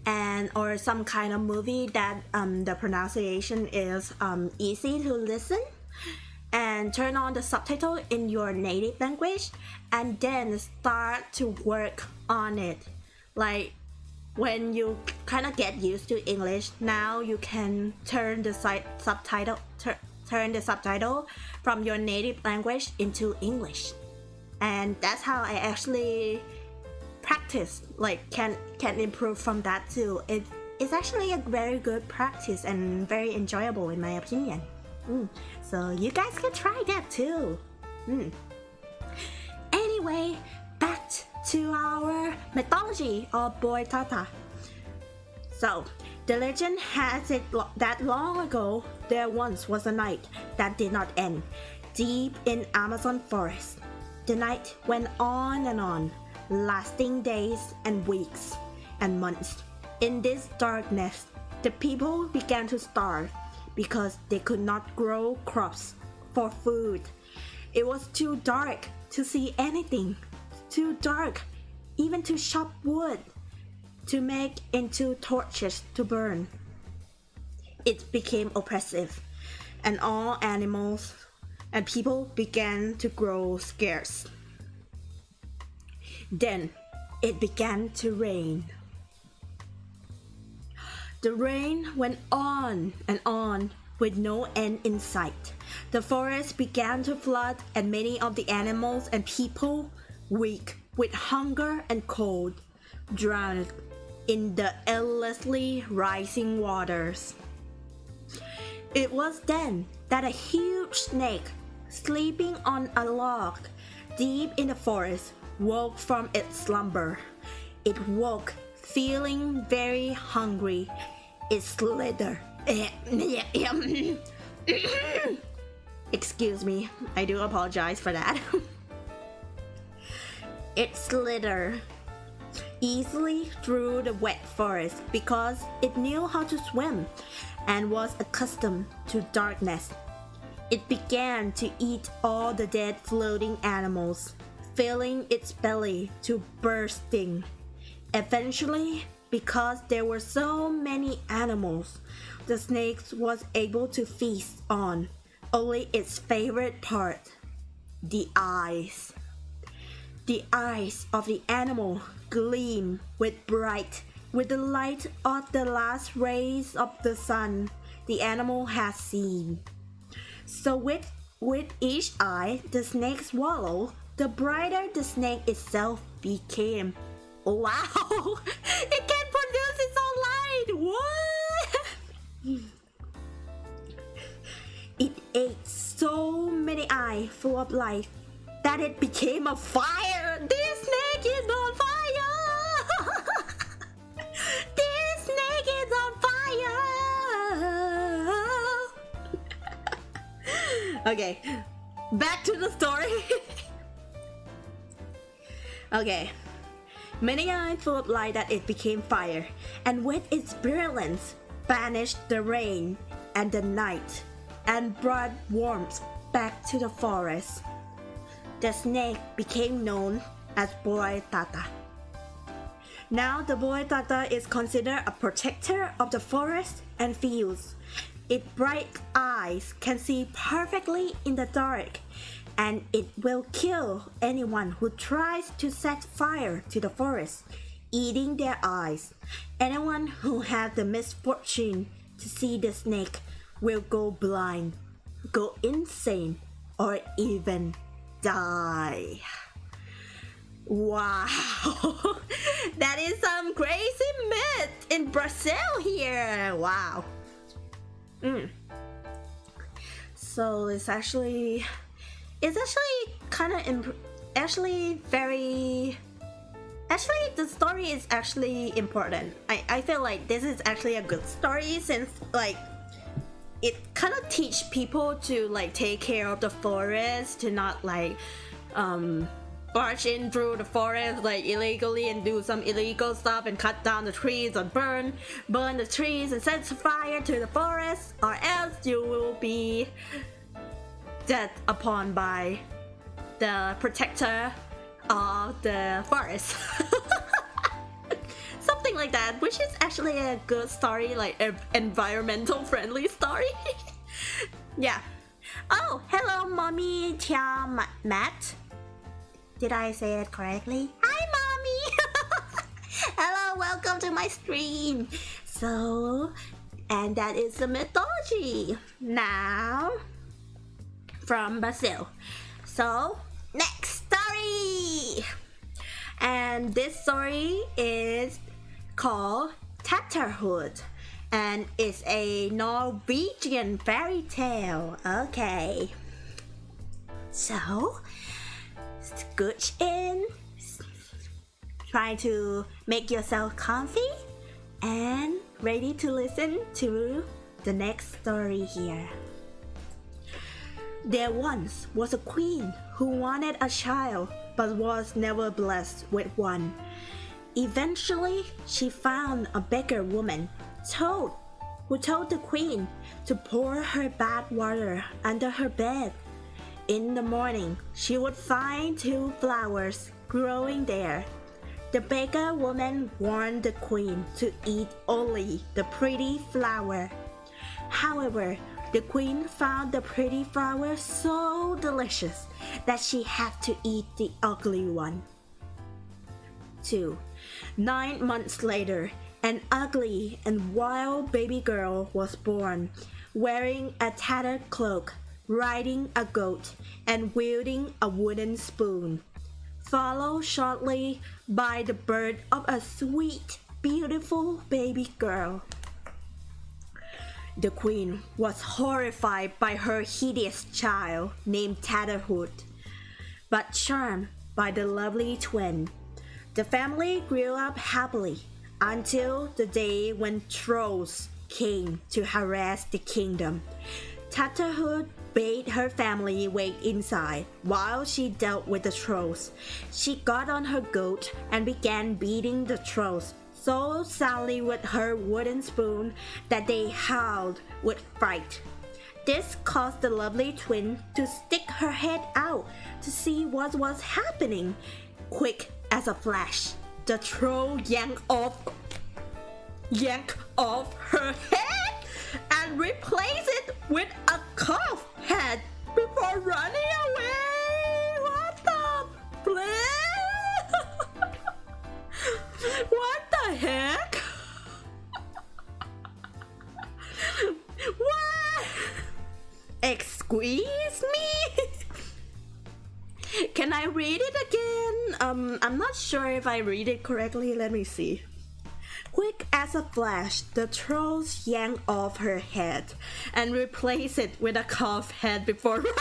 and or some kind of movie that the pronunciation is easy to listen, and turn on the subtitle in your native language and then start to work on it. Like when you kind of get used to English, now you can turn the subtitle from your native language into English, and that's how I actually practice, like can improve from that too. It's actually a very good practice and very enjoyable in my opinion. So you guys can try that too. Anyway, back to our mythology of Boy Tata. So the legend has it that long ago there once was a night that did not end, deep in Amazon forest. The night went on and on, lasting days and weeks and months. In this darkness, the people began to starve because they could not grow crops for food. It was too dark to see anything, too dark even to chop wood to make into torches to burn. It became oppressive, and all animals and people began to grow scarce. Then it began to rain. The rain went on and on with no end in sight. The forest began to flood, and many of the animals and people, weak with hunger and cold, drowned in the endlessly rising waters. It was then that a huge snake, sleeping on a log deep in the forest, woke from its slumber. It woke feeling very hungry. It slithered. Excuse me, I do apologize for that. It slithered easily through the wet forest because it knew how to swim and was accustomed to darkness. It began to eat all the dead floating animals, filling its belly to bursting. Eventually, because there were so many animals, the snake was able to feast on only its favorite part, the eyes. The eyes of the animal gleam with the light of the last rays of the sun the animal has seen. So with each eye the snake swallowed, the brighter the snake itself became. Wow! It can produce its own light! What? It ate so many eyes full of light that it became a fire. This snake is on fire. This snake is on fire. Okay, back to the story. Okay, many eyes full of light that it became fire, and with its brilliance banished the rain and the night, and brought warmth back to the forest. The snake became known as Boy Tata. Now the Boy Tata is considered a protector of the forest and fields. Its bright eyes can see perfectly in the dark, and it will kill anyone who tries to set fire to the forest, eating their eyes. Anyone who has the misfortune to see the snake will go blind, go insane, or even die. Wow, that is some crazy myth in Brazil here. Wow. So it's actually kind of actually the story is actually important. I feel like this is actually a good story, since like it kind of teach people to like take care of the forest, to not like barge in through the forest like illegally and do some illegal stuff and cut down the trees or burn the trees and set fire to the forest, or else you will be dead upon by the protector of the forest. Something like that, which is actually a good story, like an environmental friendly story. Yeah. Oh, hello mommy Matt. Did I say it correctly? Hi mommy. Hello, welcome to my stream. So, and that is the mythology now from Brazil. So, next story. And this story is called Tatterhood, and it's a Norwegian fairy tale. Okay. So, scooch in, try to make yourself comfy and ready to listen to the next story here. There once was a queen who wanted a child but was never blessed with one. Eventually, she found a beggar woman who told the queen to pour her bath water under her bed. In the morning, she would find 2 flowers growing there. The beggar woman warned the queen to eat only the pretty flower. However, the queen found the pretty flower so delicious that she had to eat the ugly one. 2. 9 months later, an ugly and wild baby girl was born, wearing a tattered cloak, riding a goat, and wielding a wooden spoon, followed shortly by the birth of a sweet, beautiful baby girl. The queen was horrified by her hideous child named Tatterhood, but charmed by the lovely twin. The family grew up happily until the day when trolls came to harass the kingdom. Tatterhood bade her family wait inside while she dealt with the trolls. She got on her goat and began beating the trolls so soundly with her wooden spoon that they howled with fright. This caused the lovely twin to stick her head out to see what was happening. Quick as a flash, the troll yanked off her head and replaced it with a calf head before running away. What the flip? What the heck? What? Excuse me? Can I read it again? I'm not sure if I read it correctly. Let me see. Quick as a flash, the trolls yanked off her head and replaced it with a calf head before running away.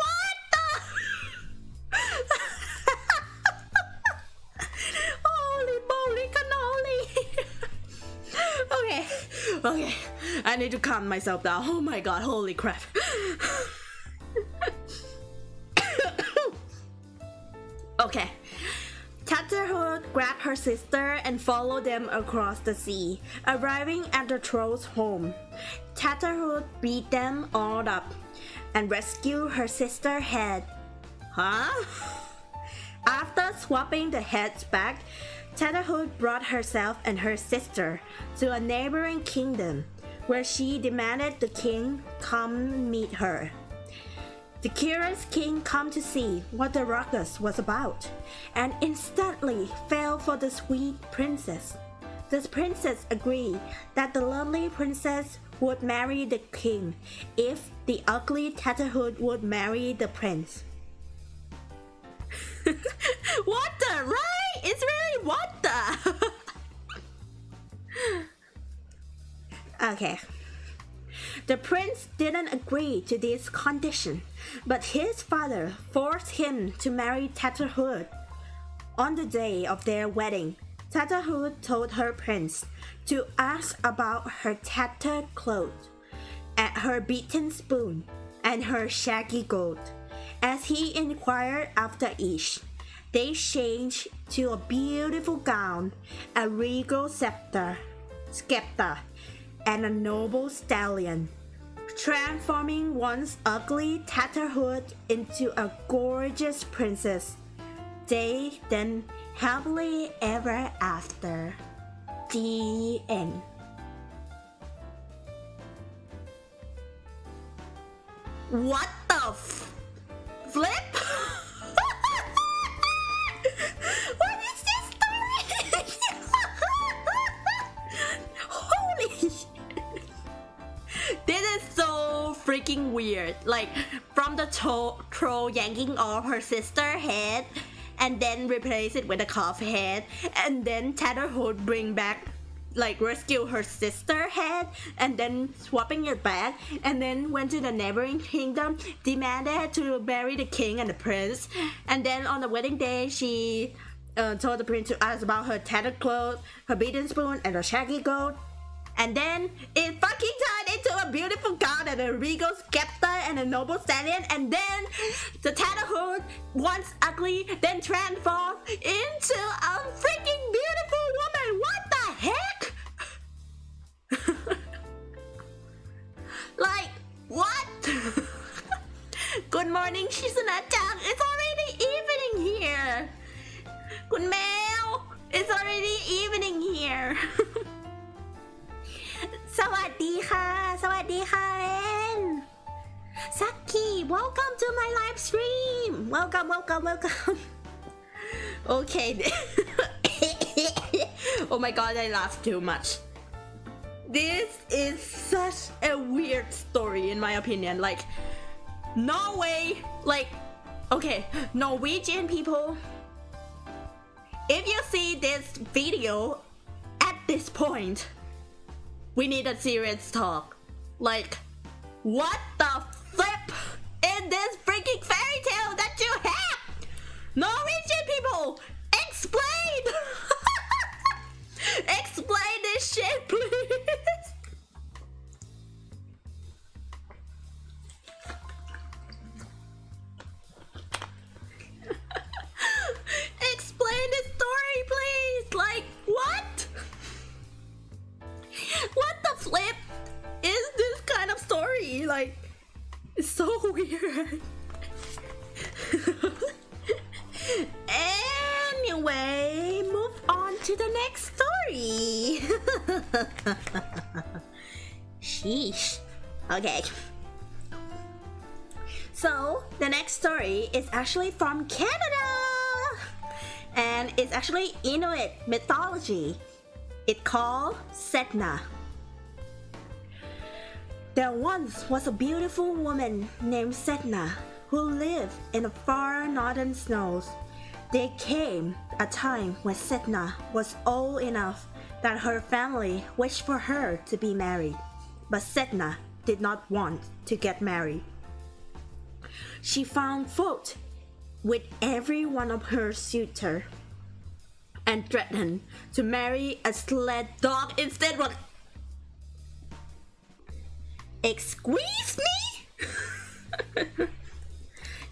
What the? Holy moly cannoli. Okay. I need to calm myself down. Oh my god, holy crap. Okay. Tatterhood grabbed her sister and followed them across the sea, arriving at the troll's home. Tatterhood beat them all up and rescued her sister's head. Huh? After swapping the heads back, Tatterhood brought herself and her sister to a neighboring kingdom, where she demanded the king come meet her. The curious king came to see what the ruckus was about, and instantly fell for the sweet princess. The princess agreed that the lovely princess would marry the king if the ugly Tatterhood would marry the prince. What the, right? It's really what the? Okay. The prince didn't agree to this condition, but his father forced him to marry Tatterhood. On the day of their wedding, Tatterhood told her prince to ask about her tattered clothes, at her beaten spoon, and her shaggy goat. As he inquired after each, they changed to a beautiful gown, a regal scepter, and a noble stallion, transforming once ugly Tatterhood into a gorgeous princess. They then happily ever after. The end. What the flip? What is this story? Holy shit. This is so freaking weird. Like, from the troll yanking off her sister's head and then replace it with a calf head, and then Tatterhood bring back, like, rescue her sister head and then swapping it back, and then went to the neighboring kingdom, demanded to marry the king and the prince, and then on the wedding day she told the prince to ask about her tattered clothes, her beaten spoon, and her shaggy goat. And then it fucking turned into a beautiful gown and a regal scepter and a noble stallion, and then the Tatterhood, once ugly, then transformed into a freaking beautiful woman. What the heck? Like, what? Good morning, Shizuna-chan. It's already evening here. Good mail. It's already evening here. สวัสดีค่ะสวัสดีค่ะเรนซักกี้ welcome to my live stream welcome okay oh my god I laughed too much. This is such a weird story in my opinion. Like, no way. Like, okay, Norwegian people, if you see this video at this point, we need a serious talk. Like, what the flip is this freaking fairy tale that you have? Norwegian people, explain! Explain this shit, please. Explain the story, please. Like, what? What the flip? Sheesh. Okay. So the next story is actually from Canada, and it's actually Inuit mythology. It's called Sedna. There once was a beautiful woman named Sedna who lived in the far northern snows. There came a time when Sedna was old enough that her family wished for her to be married, but Sedna did not want to get married. She found fault with every one of her suitors and threatened to marry a sled dog instead of... Excuse me?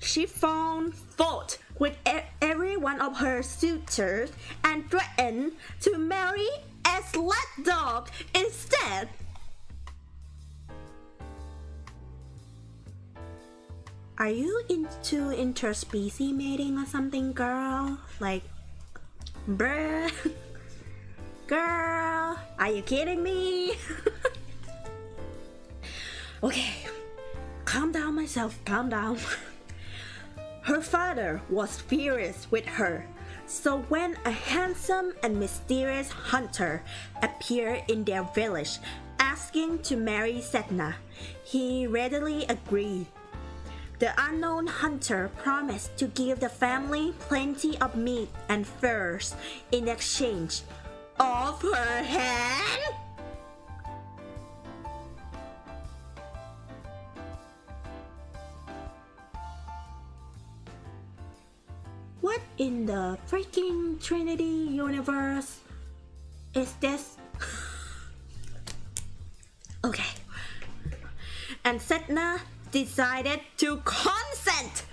She found fault with every one of her suitors and threatened to marry a sled dog instead. Are you into interspecies mating or something, girl? Like, bruh? Girl, are you kidding me? Okay, calm down myself, calm down. Her father was furious with her, so when a handsome and mysterious hunter appeared in their village asking to marry Sedna, he readily agreed. The unknown hunter promised to give the family plenty of meat and furs in exchange of her hand. What in the freaking Trinity universe is this? Okay. And Sedna decided to consent.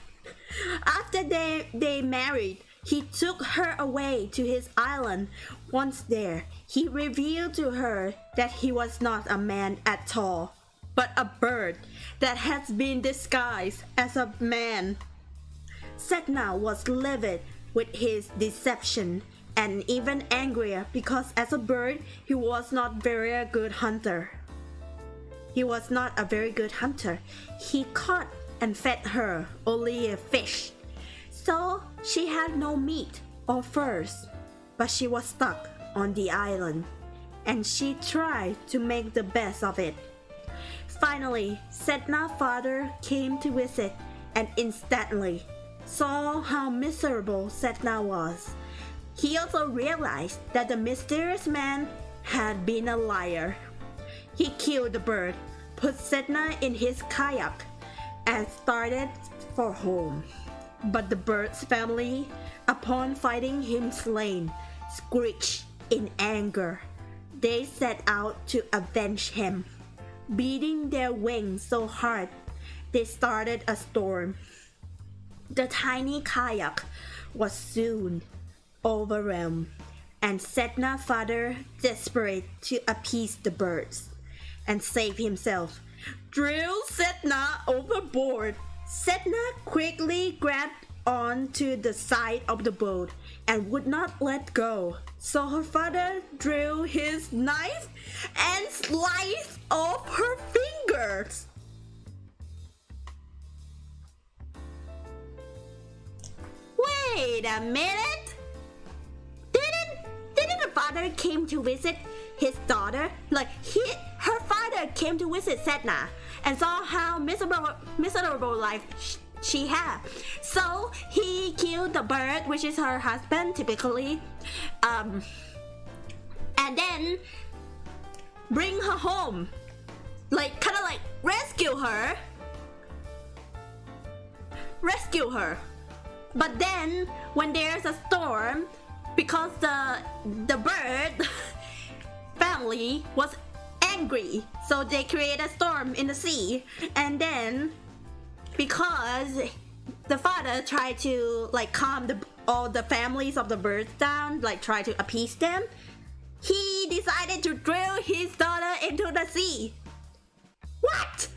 After they married, he took her away to his island. Once there, he revealed to her that he was not a man at all, but a bird that has been disguised as a man. Sedna was livid with his deception and even angrier because as a bird, he was not very good hunter. He was not a very good hunter. He caught and fed her only a fish. So she had no meat or furs, but she was stuck on the island, and she tried to make the best of it. Finally, Sedna's father came to visit and instantly saw how miserable Sedna was. He also realized that the mysterious man had been a liar. He killed the bird, put Sedna in his kayak, and started for home. But the bird's family, upon finding him slain, screeched in anger. They set out to avenge him. Beating their wings so hard, they started a storm. The tiny kayak was soon overwhelmed, and Sedna's father, desperate to appease the birds and save himself, threw Sedna overboard. Sedna quickly grabbed onto the side of the boat and would not let go. So her father drew his knife and sliced off her fingers. Wait a minute! Didn't the father came to visit his daughter? Her father came to visit Sedna and saw how miserable life she had. So he killed the bird, which is her husband typically, and then bring her home, kind of rescue her. But then when there's a storm, because the bird family was angry, so they create a storm in the sea, and then because the father tried to calm all the families of the birds down, try to appease them, he decided to throw his daughter into the sea. What?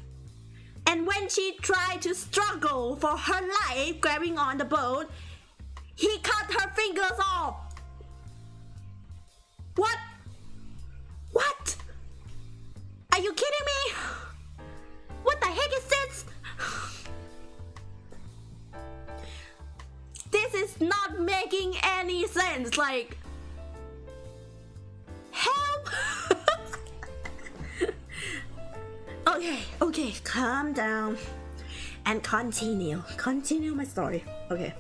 And when she tried to struggle for her life grabbing on the boat, he cut her fingers off. What? any sense. Like, help. Okay, calm down and continue my story. Okay.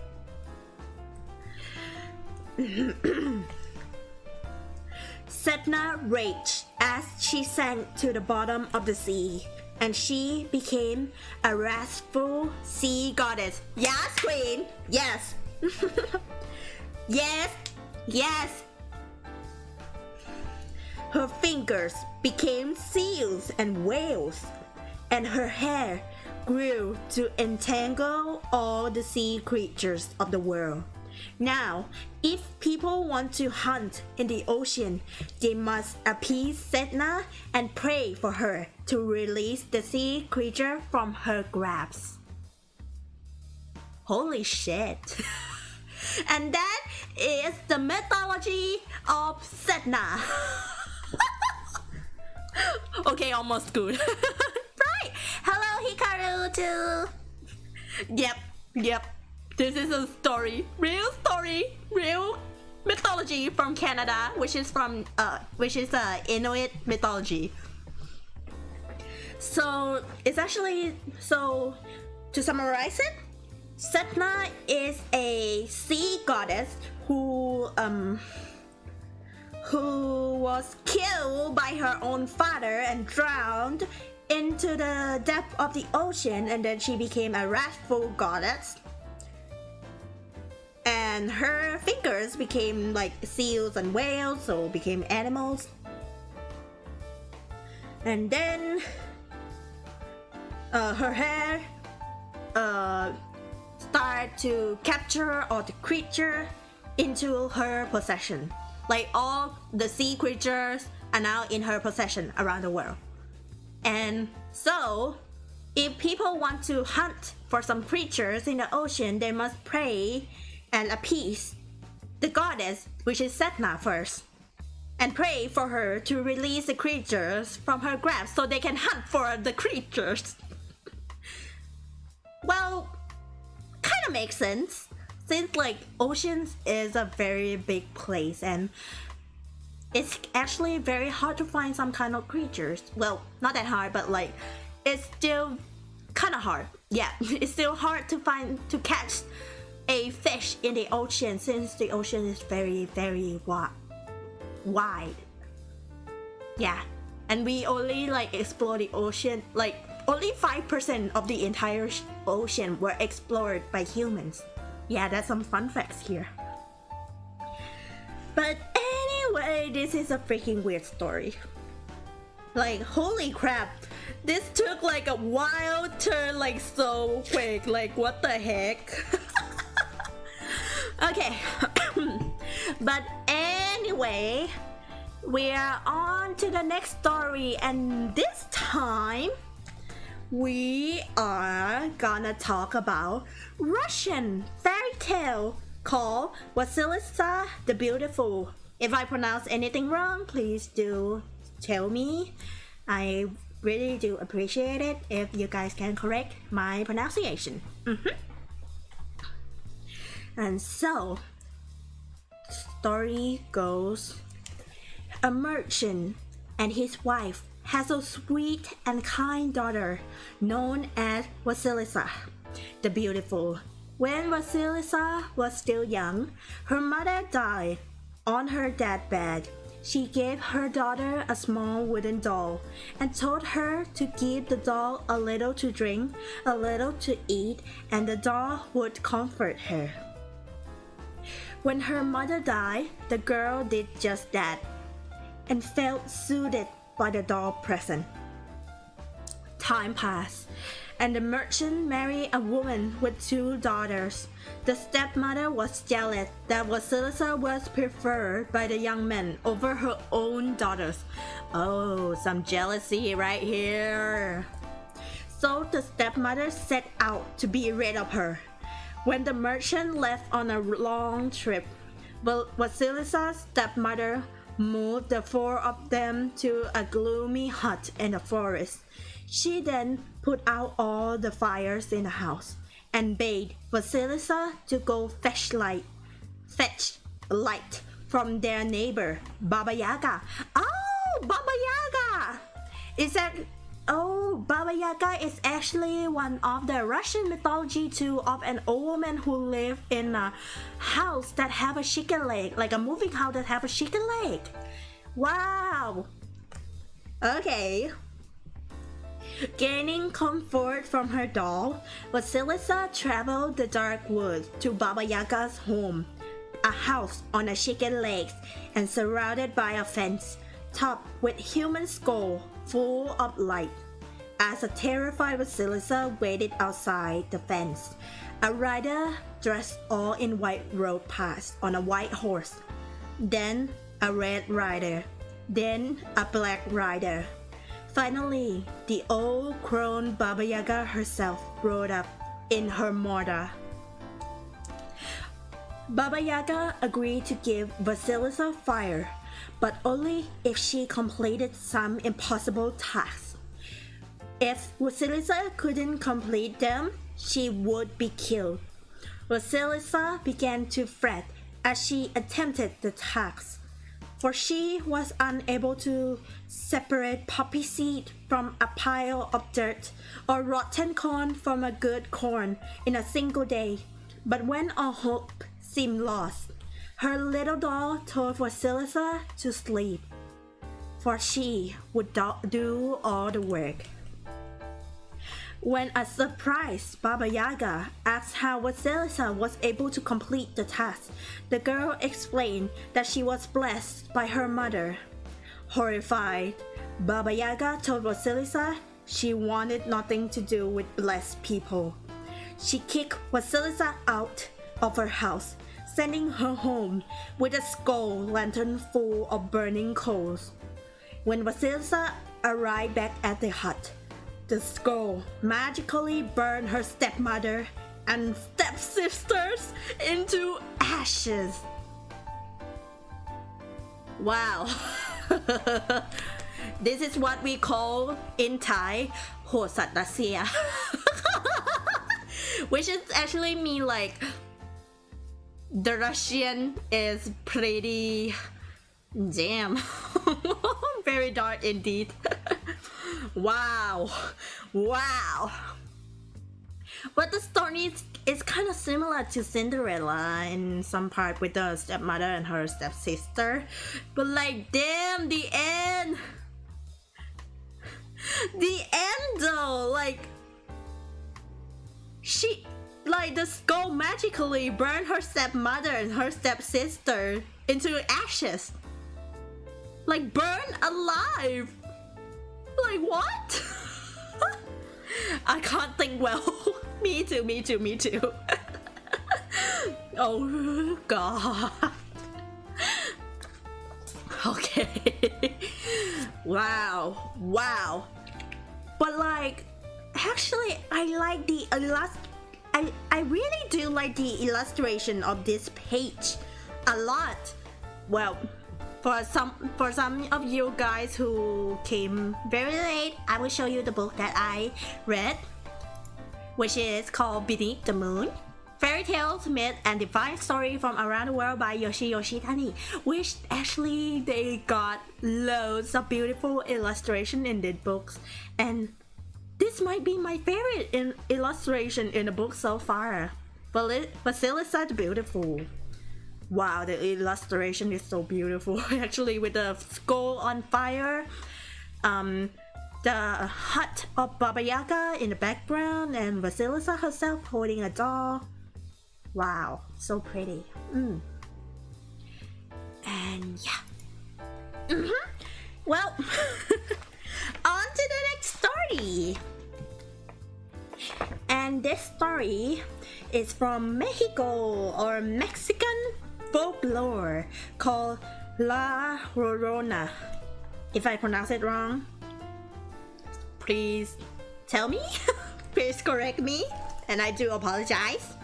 Sedna raged as she sank to the bottom of the sea, and she became a wrathful sea goddess. Yes, queen. Yes. Yes. Her fingers became seals and whales, and her hair grew to entangle all the sea creatures of the world. Now, if people want to hunt in the ocean, they must appease Sedna and pray for her to release the sea creature from her grasp. Holy shit. And that is the mythology of Sedna. Okay, almost good. Right. Hello, Hikaru too. Yep. This is a story, real mythology from Canada, which is Inuit mythology. So it's actually, to summarize it, Sedna is a sea goddess who was killed by her own father and drowned into the depth of the ocean, and then she became a wrathful goddess. And her fingers became like seals and whales, so became animals. And then her hair started to capture all the creature into her possession. Like all the sea creatures are now in her possession around the world. And so, if people want to hunt for some creatures in the ocean, they must pray and appease the goddess, which is Sedna, first, and pray for her to release the creatures from her grasp so they can hunt for the creatures. Well, kind of makes sense, since like oceans is a very big place and it's actually very hard to find some kind of creatures. Well, not that hard, but like it's still kind of hard. Yeah, it's still hard to catch a fish in the ocean, since the ocean is very, very wide. Yeah, and we only like explore the ocean, like only 5% of the entire ocean were explored by humans. Yeah, that's some fun facts here. But anyway, this is a freaking weird story. Like, holy crap, this took like a wild turn, like so quick, like what the heck. Okay. But anyway, we are on to the next story, and this time we are gonna talk about Russian fairy tale called Vasilisa the Beautiful. If I pronounce anything wrong, please do tell me. I really do appreciate it if you guys can correct my pronunciation. And so, the story goes, a merchant and his wife has a sweet and kind daughter known as Vasilisa the Beautiful. When Vasilisa was still young, her mother died. On her deathbed, she gave her daughter a small wooden doll and told her to give the doll a little to drink, a little to eat, and the doll would comfort her. When her mother died, the girl did just that and felt soothed by the doll present. Time passed, and the merchant married a woman with 2 daughters. The stepmother was jealous that Vasilisa was preferred by the young men over her own daughters. Oh, some jealousy right here. So the stepmother set out to be rid of her. When the merchant left on a long trip, Vasilisa's stepmother moved the 4 of them to a gloomy hut in the forest. She then put out all the fires in the house and bade Vasilisa to go fetch light from their neighbor, Baba Yaga. Oh, Baba Yaga! Is that... Oh, Baba Yaga is actually one of the Russian mythology too, of an old woman who lived in a house that have a chicken leg, like a moving house that have a chicken leg. Wow! Okay. Gaining comfort from her doll, Vasilisa traveled the dark woods to Baba Yaga's home, a house on a chicken legs and surrounded by a fence, topped with human skull, full of light. As a terrified Vasilisa waited outside the fence, a rider dressed all in white rode past on a white horse. Then a red rider, then a black rider. Finally, the old crone Baba Yaga herself rode up in her mortar. Baba Yaga agreed to give Vasilisa fire, but only if she completed some impossible tasks. If Vasilisa couldn't complete them, she would be killed. Vasilisa began to fret as she attempted the tasks, for she was unable to separate poppy seed from a pile of dirt or rotten corn from a good corn in a single day. But when all hope seemed lost, her little doll told Vasilisa to sleep, for she would do all the work. When a surprised Baba Yaga asked how Vasilisa was able to complete the task, the girl explained that she was blessed by her mother. Horrified, Baba Yaga told Vasilisa she wanted nothing to do with blessed people. She kicked Vasilisa out of her house, sending her home with a skull lantern full of burning coals. When Vasilisa arrived back at the hut, the skull magically burned her stepmother and stepsisters into ashes. Wow. This is what we call in Thai โหดสัตว์รัสเซีย which is actually mean like the Russian is pretty damn very dark indeed. Wow. But the story is kind of similar to Cinderella in some part with the stepmother and her stepsister. But like, damn, the end though, like, the skull magically burned her stepmother and her stepsister into ashes. Like, burned alive. Like, what? I can't think well. Me too. Oh, God. Okay. Wow. But like, actually, I like the I really do like the illustration of this page a lot. Well, for some of you guys who came very late, I will show you the book that I read, which is called Beneath the Moon, Fairytales, Myth, and Divine Story from Around the World by Yoshi Tani, which actually they got loads of beautiful illustration in the books, and this might be my favorite illustration in the book so far. Vasilisa the Beautiful. Wow, the illustration is so beautiful. Actually, with the skull on fire, the hut of Baba Yaga in the background, and Vasilisa herself holding a doll. Wow, so pretty. And yeah. Well, on to the next story. And this story is from Mexico or Mexican folklore called La Llorona. If I pronounce it wrong, please tell me. Please correct me, and I do apologize.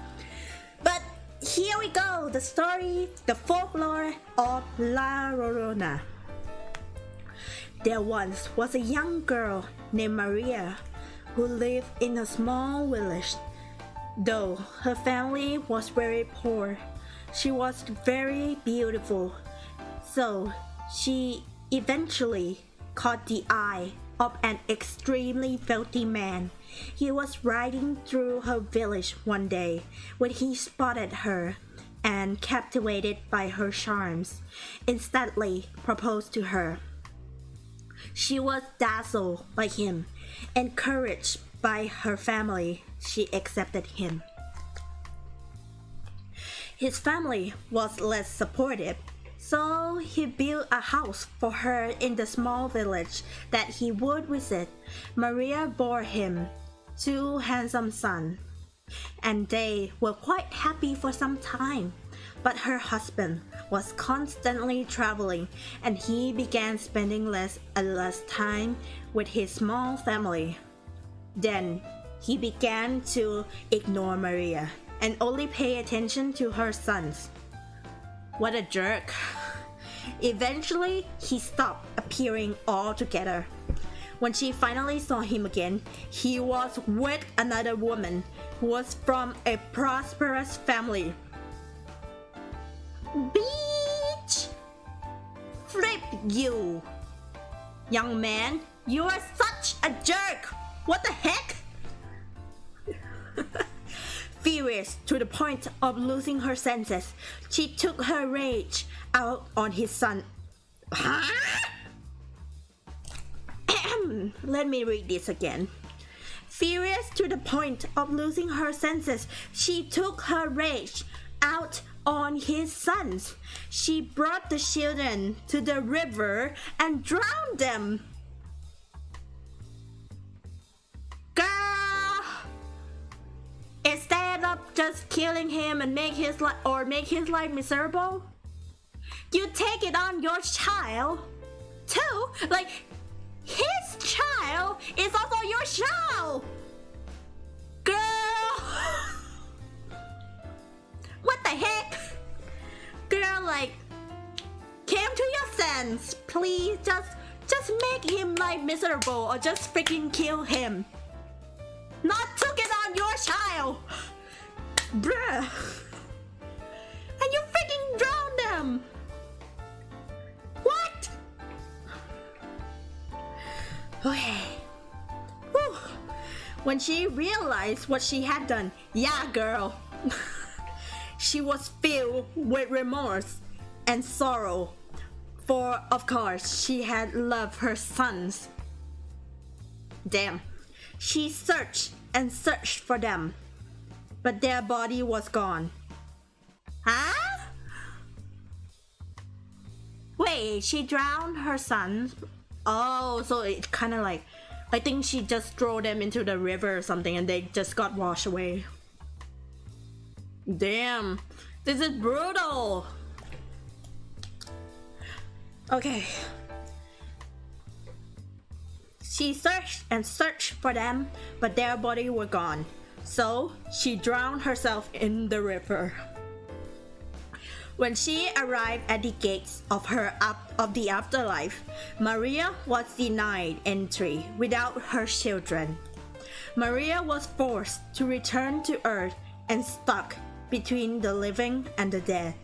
But here we go, the story, the folklore of La Llorona. There once was a young girl named Maria who lived in a small village. Though her family was very poor, She was very beautiful, so she eventually caught the eye of an extremely wealthy man. He was riding through her village one day when he spotted her and, captivated by her charms, instantly proposed to her. She was dazzled by him. Encouraged by her family, she accepted him. His family was less supportive, so he built a house for her in the small village that he would visit. Maria bore him 2 handsome sons, and they were quite happy for some time. But her husband was constantly traveling, and he began spending less and less time with his small family. Then he began to ignore Maria and only pay attention to her sons. What a jerk. Eventually, he stopped appearing altogether. When she finally saw him again, he was with another woman who was from a prosperous family. Bitch! Flip you! Young man, you are such a jerk! What the heck? Furious to the point of losing her senses, she took her rage out on his son. Let me read this again. Furious to the point of losing her senses, she took her rage out on his sons. She brought the children to the river and drowned them. Girl! Instead of just killing him and make his life miserable, you take it on your child too. Like, his child is also your child. Girl! What the heck? Girl, like, came to your sense. Please just make him life miserable or just freaking kill him. Not took it on your child. Bruh. And you freaking drowned them. What? Okay. Whew. When she realized what she had done, yeah, girl. She was filled with remorse and sorrow, for of course she had loved her sons. Damn. She searched and searched for them, but their body was gone. Huh? Wait, she drowned her sons? Oh, so it kind of like, I think she just threw them into the river or something and they just got washed away. Damn, this is brutal. Okay. She searched and searched for them, but their bodies were gone. So she drowned herself in the river. When she arrived at the gates of the afterlife, Maria was denied entry without her children. Maria was forced to return to Earth and stuck between the living and the dead,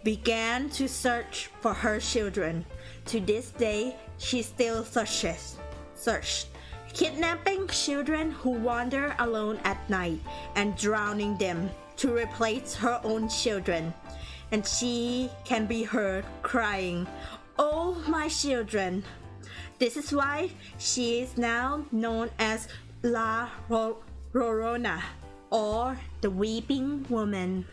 began to search for her children. To this day, she still searched, kidnapping children who wander alone at night and drowning them to replace her own children. And she can be heard crying, "Oh, my children." This is why she is now known as La Llorona, or the Weeping Woman.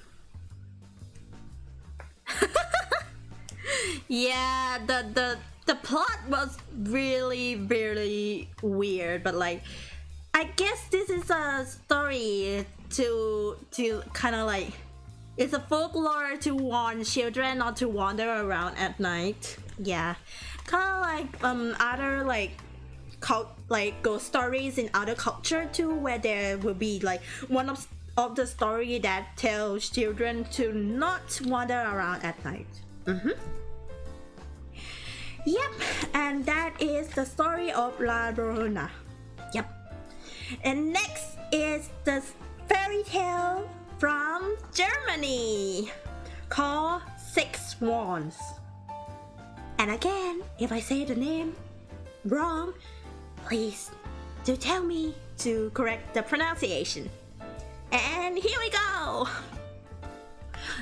Yeah, the plot was really weird, but like, I guess this is a story to kind of like, it's a folklore to warn children not to wander around at night. Yeah, kind of like other like ghost stories in other culture too, where there will be like one of the story that tells children to not wander around at night. Yep, and that is the story of La Llorona. Yep. And next is the fairy tale from Germany called Six Swans. And again, if I say the name wrong, please do tell me to correct the pronunciation. And here we go!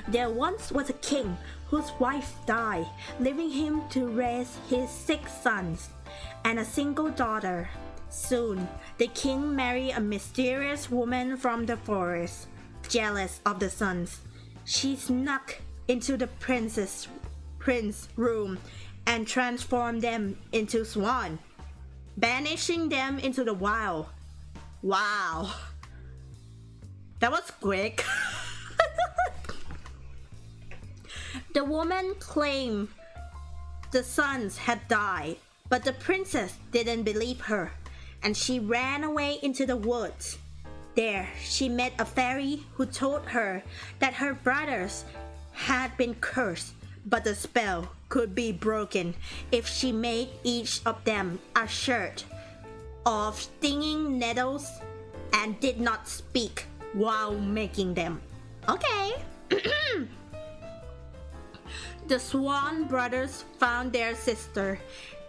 There once was a king whose wife died, leaving him to raise his 6 sons and a single daughter. Soon, the king married a mysterious woman from the forest. Jealous of the sons, she snuck into the prince's room and transformed them into swans, banishing them into the wild. Wow, that was quick. The woman claimed the sons had died, but the princess didn't believe her, and she ran away into the woods. There, she met a fairy who told her that her brothers had been cursed, but the spell could be broken if she made each of them a shirt of stinging nettles and did not speak while making them. Okay. The Swan brothers found their sister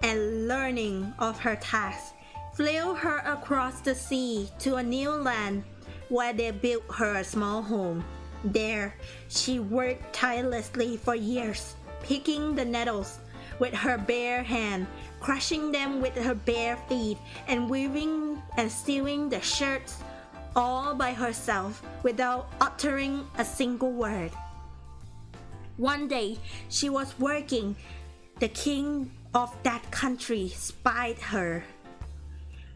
and, learning of her task, flew her across the sea to a new land where they built her a small home. There, she worked tirelessly for years, picking the nettles with her bare hand, crushing them with her bare feet, and weaving and sewing the shirts all by herself without uttering a single word. One day, she was working. The king of that country spied her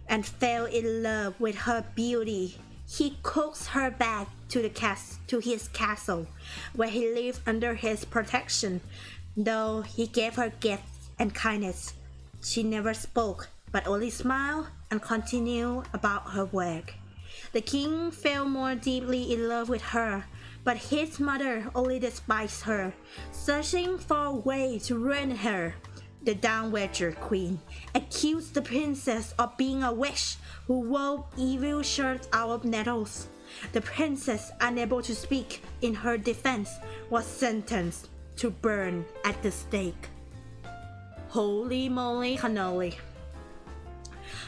and fell in love with her beauty. He coaxed her back to his castle, where he lived under his protection. Though he gave her gifts and kindness, she never spoke, but only smiled and continued about her work. The king fell more deeply in love with her, but his mother only despised her, searching for a way to ruin her. The Dowager Queen accused the princess of being a witch who wove evil shirts out of nettles. The princess, unable to speak in her defense, was sentenced to burn at the stake. Holy moly cannoli.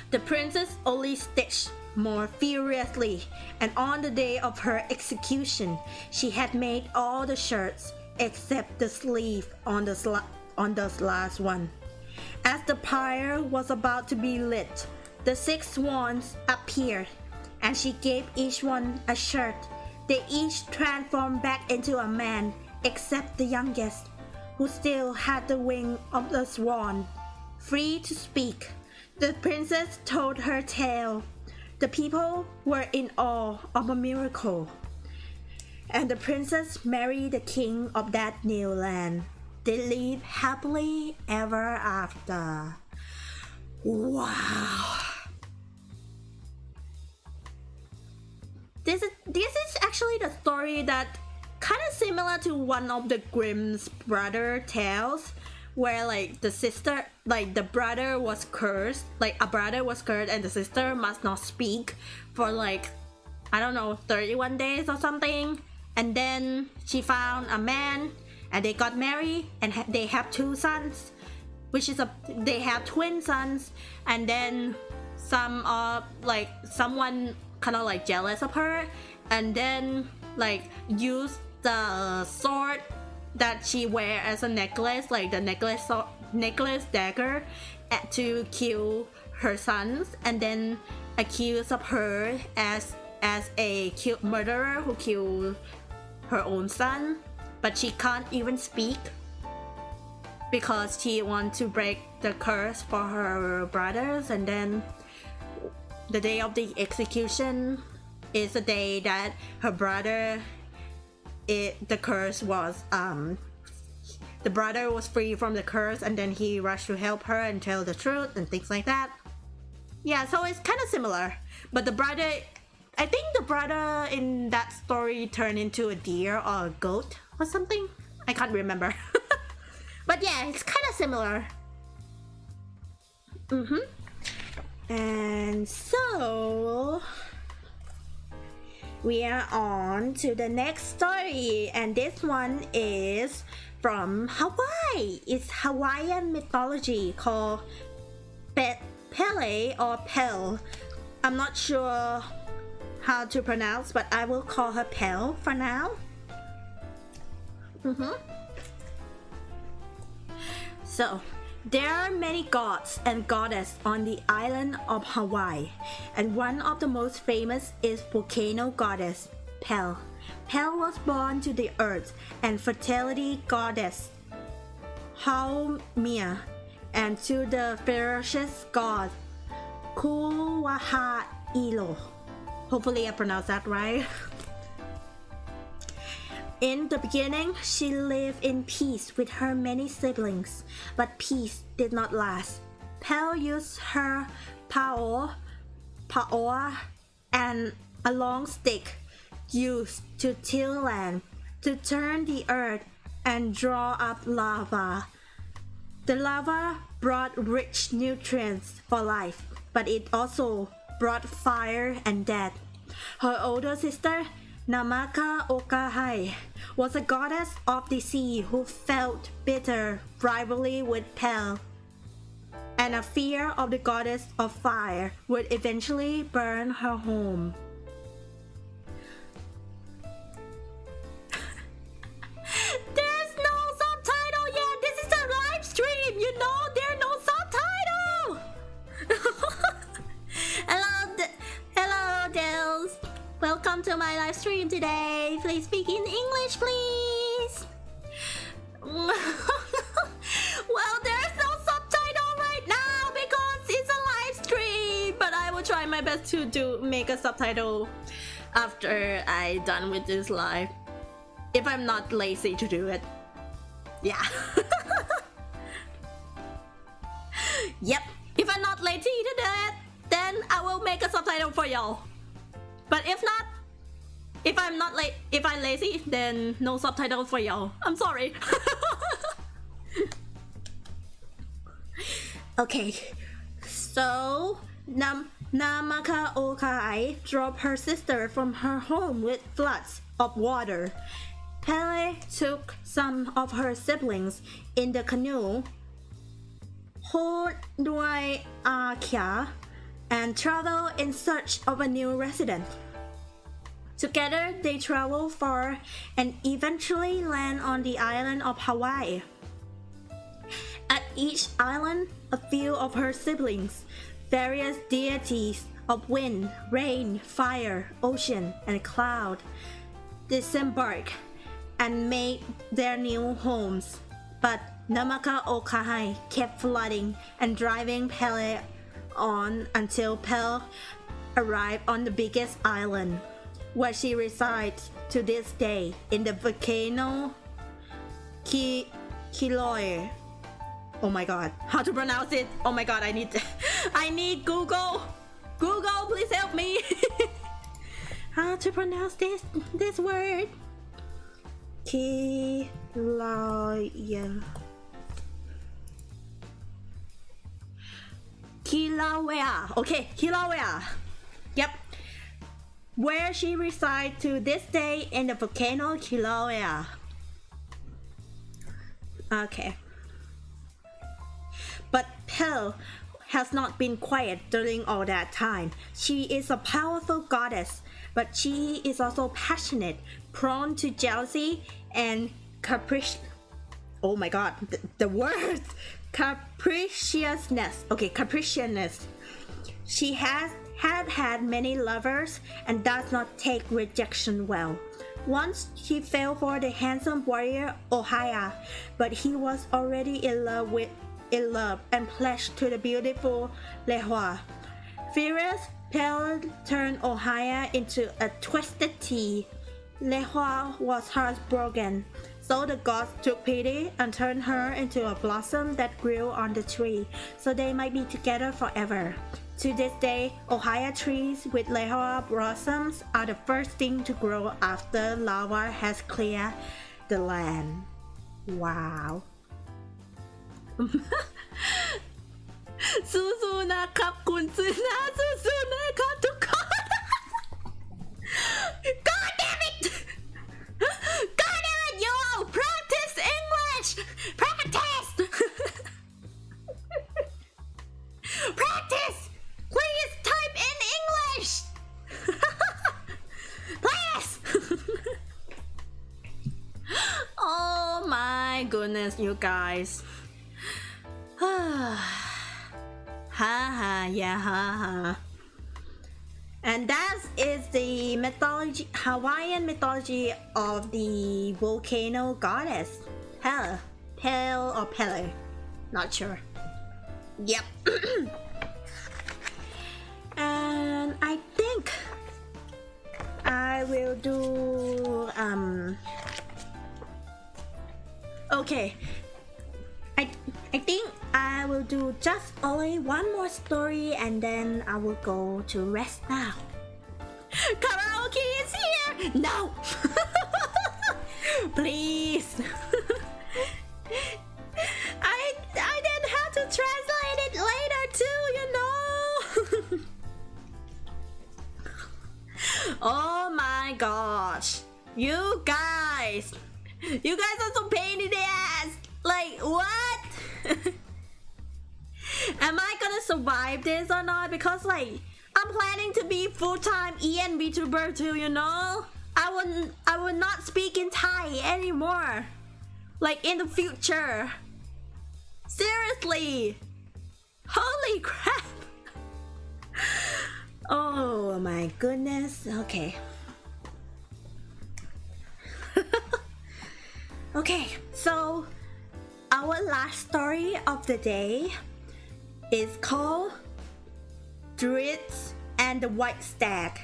The princess only stitched more furiously, and on the day of her execution, she had made all the shirts except the sleeve on the last one. As the pyre was about to be lit, the 6 swans appeared, and she gave each one a shirt. They each transformed back into a man, except the youngest, who still had the wing of the swan. Free to speak, the princess told her tale. The people were in awe of a miracle, and the princess married the king of that new land. They lived happily ever after. Wow. This is actually the story that kind of similar to one of the Grimm's brother tales, where like the brother was cursed, like a brother was cursed and the sister must not speak for like, I don't know, 31 days or something. And then she found a man and they got married and they have 2 sons, they have twin sons. And then someone kind of like jealous of her and then like used the sword that she wear as a necklace, like the necklace dagger, to kill her sons, and then accused of her as a murderer who killed her own son. But she can't even speak because she wants to break the curse for her brothers. And then the day of the execution is the day that her brother, the curse was the brother was free from the curse, and then he rushed to help her and tell the truth and things like that. Yeah, so it's kind of similar, but I think the brother in that story turned into a deer or a goat or something. I can't remember. But yeah, it's kind of similar. And so we are on to the next story, and this one is from Hawaii. It's Hawaiian mythology called Pele or Pel. I'm not sure how to pronounce, but I will call her Pel for now. So, there are many gods and goddesses on the island of Hawaii, and one of the most famous is volcano goddess Pel. Pel was born to the earth and fertility goddess Haumia, and to the ferocious god Kuwaha'ilo. Hopefully I pronounced that right. In the beginning, she lived in peace with her many siblings, but peace did not last. Pel used her pa'oa, and a long stick used to till land, to turn the earth and draw up lava. The lava brought rich nutrients for life, but it also brought fire and death. Her older sister, Namaka Okahai, was a goddess of the sea who felt bitter rivalry with Pel, and a fear of the goddess of fire would eventually burn her home. There's no subtitle yet! This is a live stream! You know there's no subtitle! Hello, Dels! Welcome to my live stream today. Please speak in English, please. Well, there's no subtitle right now because it's a live stream. But I will try my best to make a subtitle after I done with this live. If I'm not lazy to do it. Yeah. Yep. If I'm not lazy to do it, then I will make a subtitle for y'all. But if not, if I'm lazy, then no subtitle for y'all. I'm sorry. Okay, so Namaka Okai drove her sister from her home with floods of water. Pele took some of her siblings in the canoe Honui Akia and traveled in search of a new resident. Together, they travel far and eventually land on the island of Hawaii. At each island, a few of her siblings, various deities of wind, rain, fire, ocean, and cloud, disembark and made their new homes. But Namaka Okahai kept flooding and driving Pele on until Pel arrived on the biggest island, where she resides to this day in the volcano Kilauea. Oh my god, how to pronounce it? Oh my god, I need Google. Google, please help me. How to pronounce this word? Kilauea. Okay, Kilauea. Yep. Where she resides to this day in the volcano Kilauea. Okay. But Pel has not been quiet during all that time. She is a powerful goddess, but she is also passionate, prone to jealousy and capricious. Oh my god, the word capriciousness. Okay, capriciousness. She had many lovers and does not take rejection well. Once she fell for the handsome warrior Ohaya, but he was already in love and pledged to the beautiful Lehua. Furious, Pel turned Ohaya into a twisted tea. Lehua was heartbroken, so the gods took pity and turned her into a blossom that grew on the tree, so they might be together forever. To this day, Ohaya trees with Lehua blossoms are the first thing to grow after lava has cleared the land. Wow. สู้ๆนะครับคุณซื้อนะสู้ๆนะครับทุกคน my goodness, you guys. Ha ha, yeah, ha ha. And that is the mythology, Hawaiian mythology of the volcano goddess, Pele or Pele, not sure. Yep. And I think I will do okay. I think I will do just only one more story and then I will go to rest now. Karaoke is here! No! Please! I didn't have to translate it later too, you know? Oh my gosh! You guys are so pain in the ass! Like, what? Am I gonna survive this or not? Because like, I'm planning to be full-time EN Vtuber too, you know? I will not speak in Thai anymore. Like in the future. Seriously. Holy crap. Oh my goodness. Okay. Okay, so our last story of the day is called Druids and the White Stag,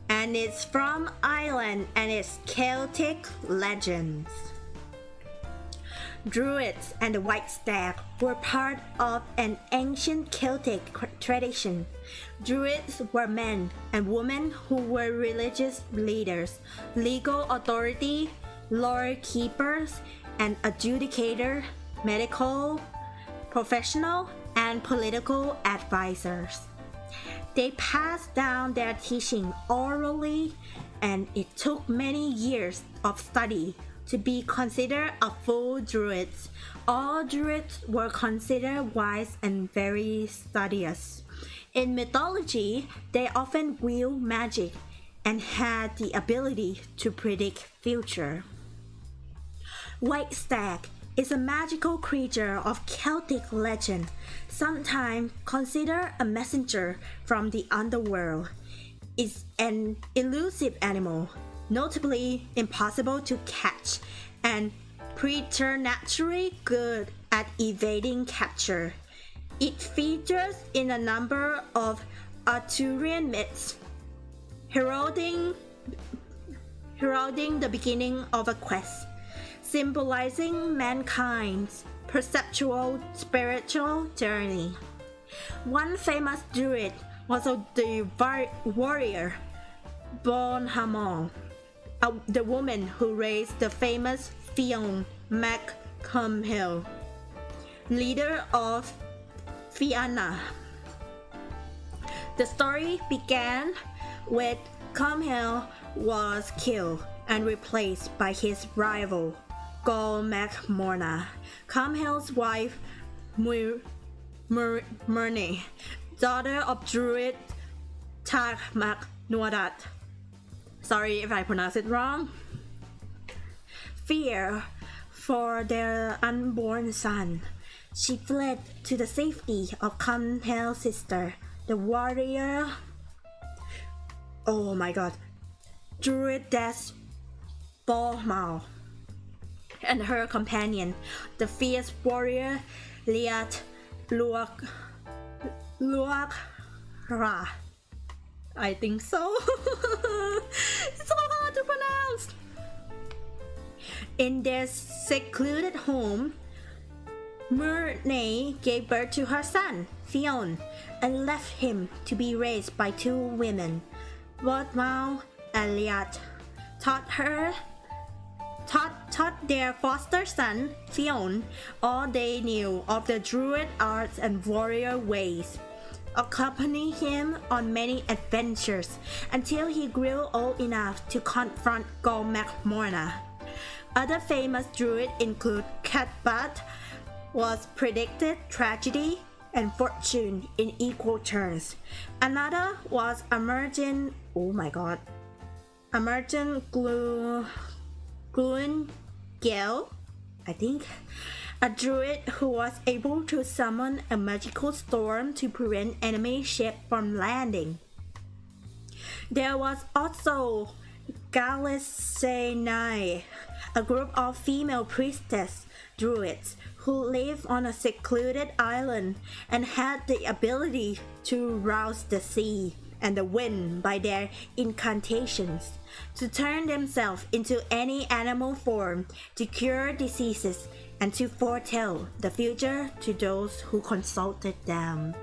and it's from Ireland and it's Celtic legends. Druids and the White Stag were part of an ancient Celtic tradition. Druids were men and women who were religious leaders, legal authority, law keepers, and adjudicator, medical professional, and political advisors. They passed down their teaching orally, and it took many years of study to be considered a full druid. All druids were considered wise and very studious. In mythology, they often wielded magic and had the ability to predict future. White Stag is a magical creature of Celtic legend, sometimes considered a messenger from the underworld. It's an elusive animal, notably impossible to catch, and preternaturally good at evading capture. It features in a number of Arthurian myths, heralding the beginning of a quest, symbolizing mankind's perceptual spiritual journey. One famous druid was the warrior Bonk, the woman who raised the famous Fionn mac Cumhill, leader of Fianna. The story began with Cumhill was killed and replaced by his rival Gol mac Morna, Cumhill's wife Myrne, daughter of Druid Tag mac Nuadat. Sorry if I pronounce it wrong. Fear for their unborn son, she fled to the safety of Cumhill's sister, the warrior. Oh my god. Druidess Bormal, and her companion, the fierce warrior Liat Luakra. I think so. It's so hard to pronounce. In their secluded home, Myrne gave birth to her son, Fionn, and left him to be raised by two women, Bormal and Liat. Taught their foster son, Fionn, all they knew of the druid arts and warrior ways, accompanied him on many adventures until he grew old enough to confront Gol mac Morna. Other famous druids include Catbat, was predicted tragedy and fortune in equal terms. Another was Emergent Gluengel, I think, a druid who was able to summon a magical storm to prevent enemy ship from landing. There was also Galicenai, a group of female priestess druids who lived on a secluded island and had the ability to rouse the sea and the wind by their incantations, to turn themselves into any animal form, to cure diseases, and to foretell the future to those who consulted them.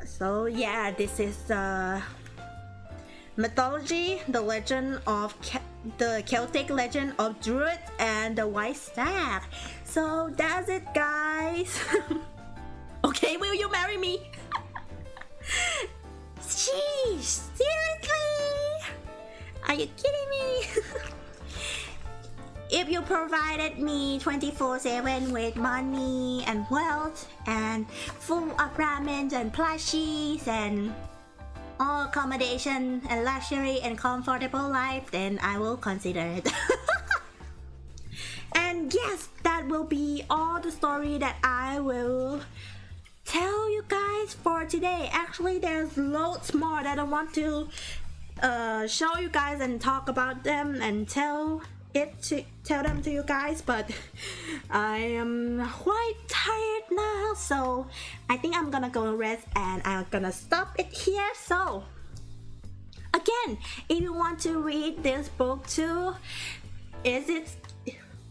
So yeah, this is mythology, the legend of the Celtic legend of Druid and the White Stag. So that's it, guys. Okay, will you marry me? Sheesh, seriously? Are you kidding me? If you provided me 24/7 with money and wealth and full of ramen and plushies and all accommodation and luxury and comfortable life, then I will consider it. And yes, that will be all the story that I will tell you guys for today. Actually, there's loads more that I want to show you guys and talk about them and tell them to you guys, but I am quite tired now, so I think I'm gonna go rest and I'm gonna stop it here. So again, if you want to read this book too,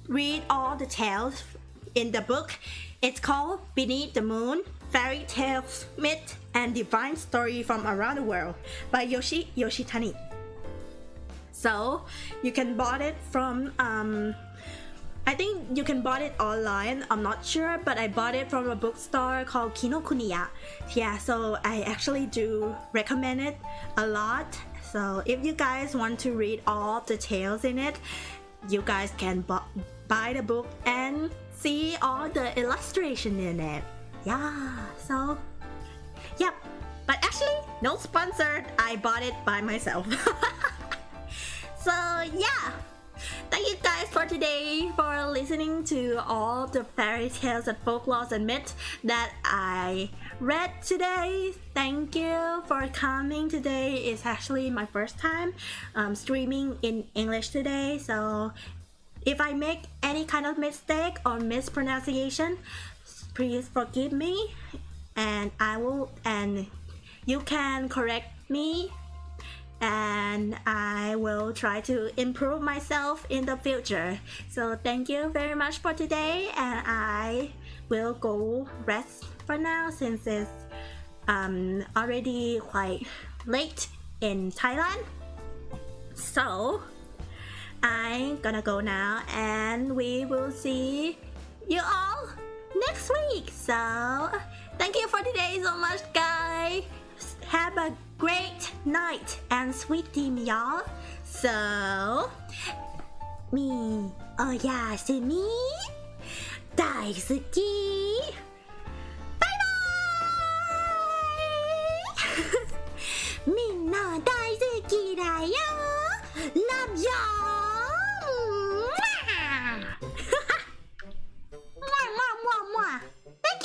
read all the tales in the book. It's called Beneath the Moon, Fairytales, Myth, and Divine Story from Around the World by Yoshitani. So you can buy it from I think you can buy it online, I'm not sure, but I bought it from a bookstore called Kinokuniya. Yeah, so I actually do recommend it a lot. So if you guys want to read all the tales in it, you guys can buy the book and see all the illustration in it. Yeah, so yep, but actually no sponsored, I bought it by myself. So yeah, thank you guys for today for listening to all the fairy tales and folklore and myths that I read today. Thank you for coming today. It's actually my first time streaming in English today, so if I make any kind of mistake or mispronunciation, please forgive me, and you can correct me, and I will try to improve myself in the future. So thank you very much for today, and I will go rest for now since it's already quite late in Thailand. So I'm gonna go now, and we will see you all next week. So thank you for today so much, guys. Have a great night and sweet dream, y'all. So มีอยาสึมิ大好きバイバイみんな大好きだよ Love y'all. Thank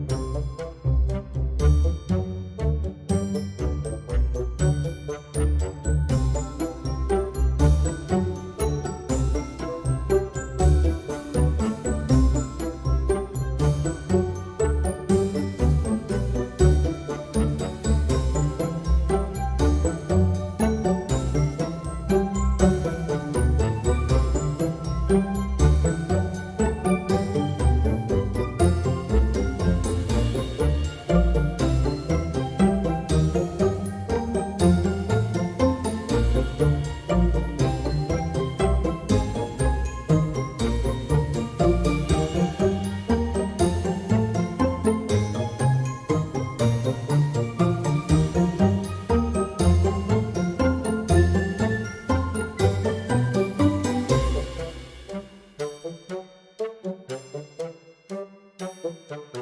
you. Bye.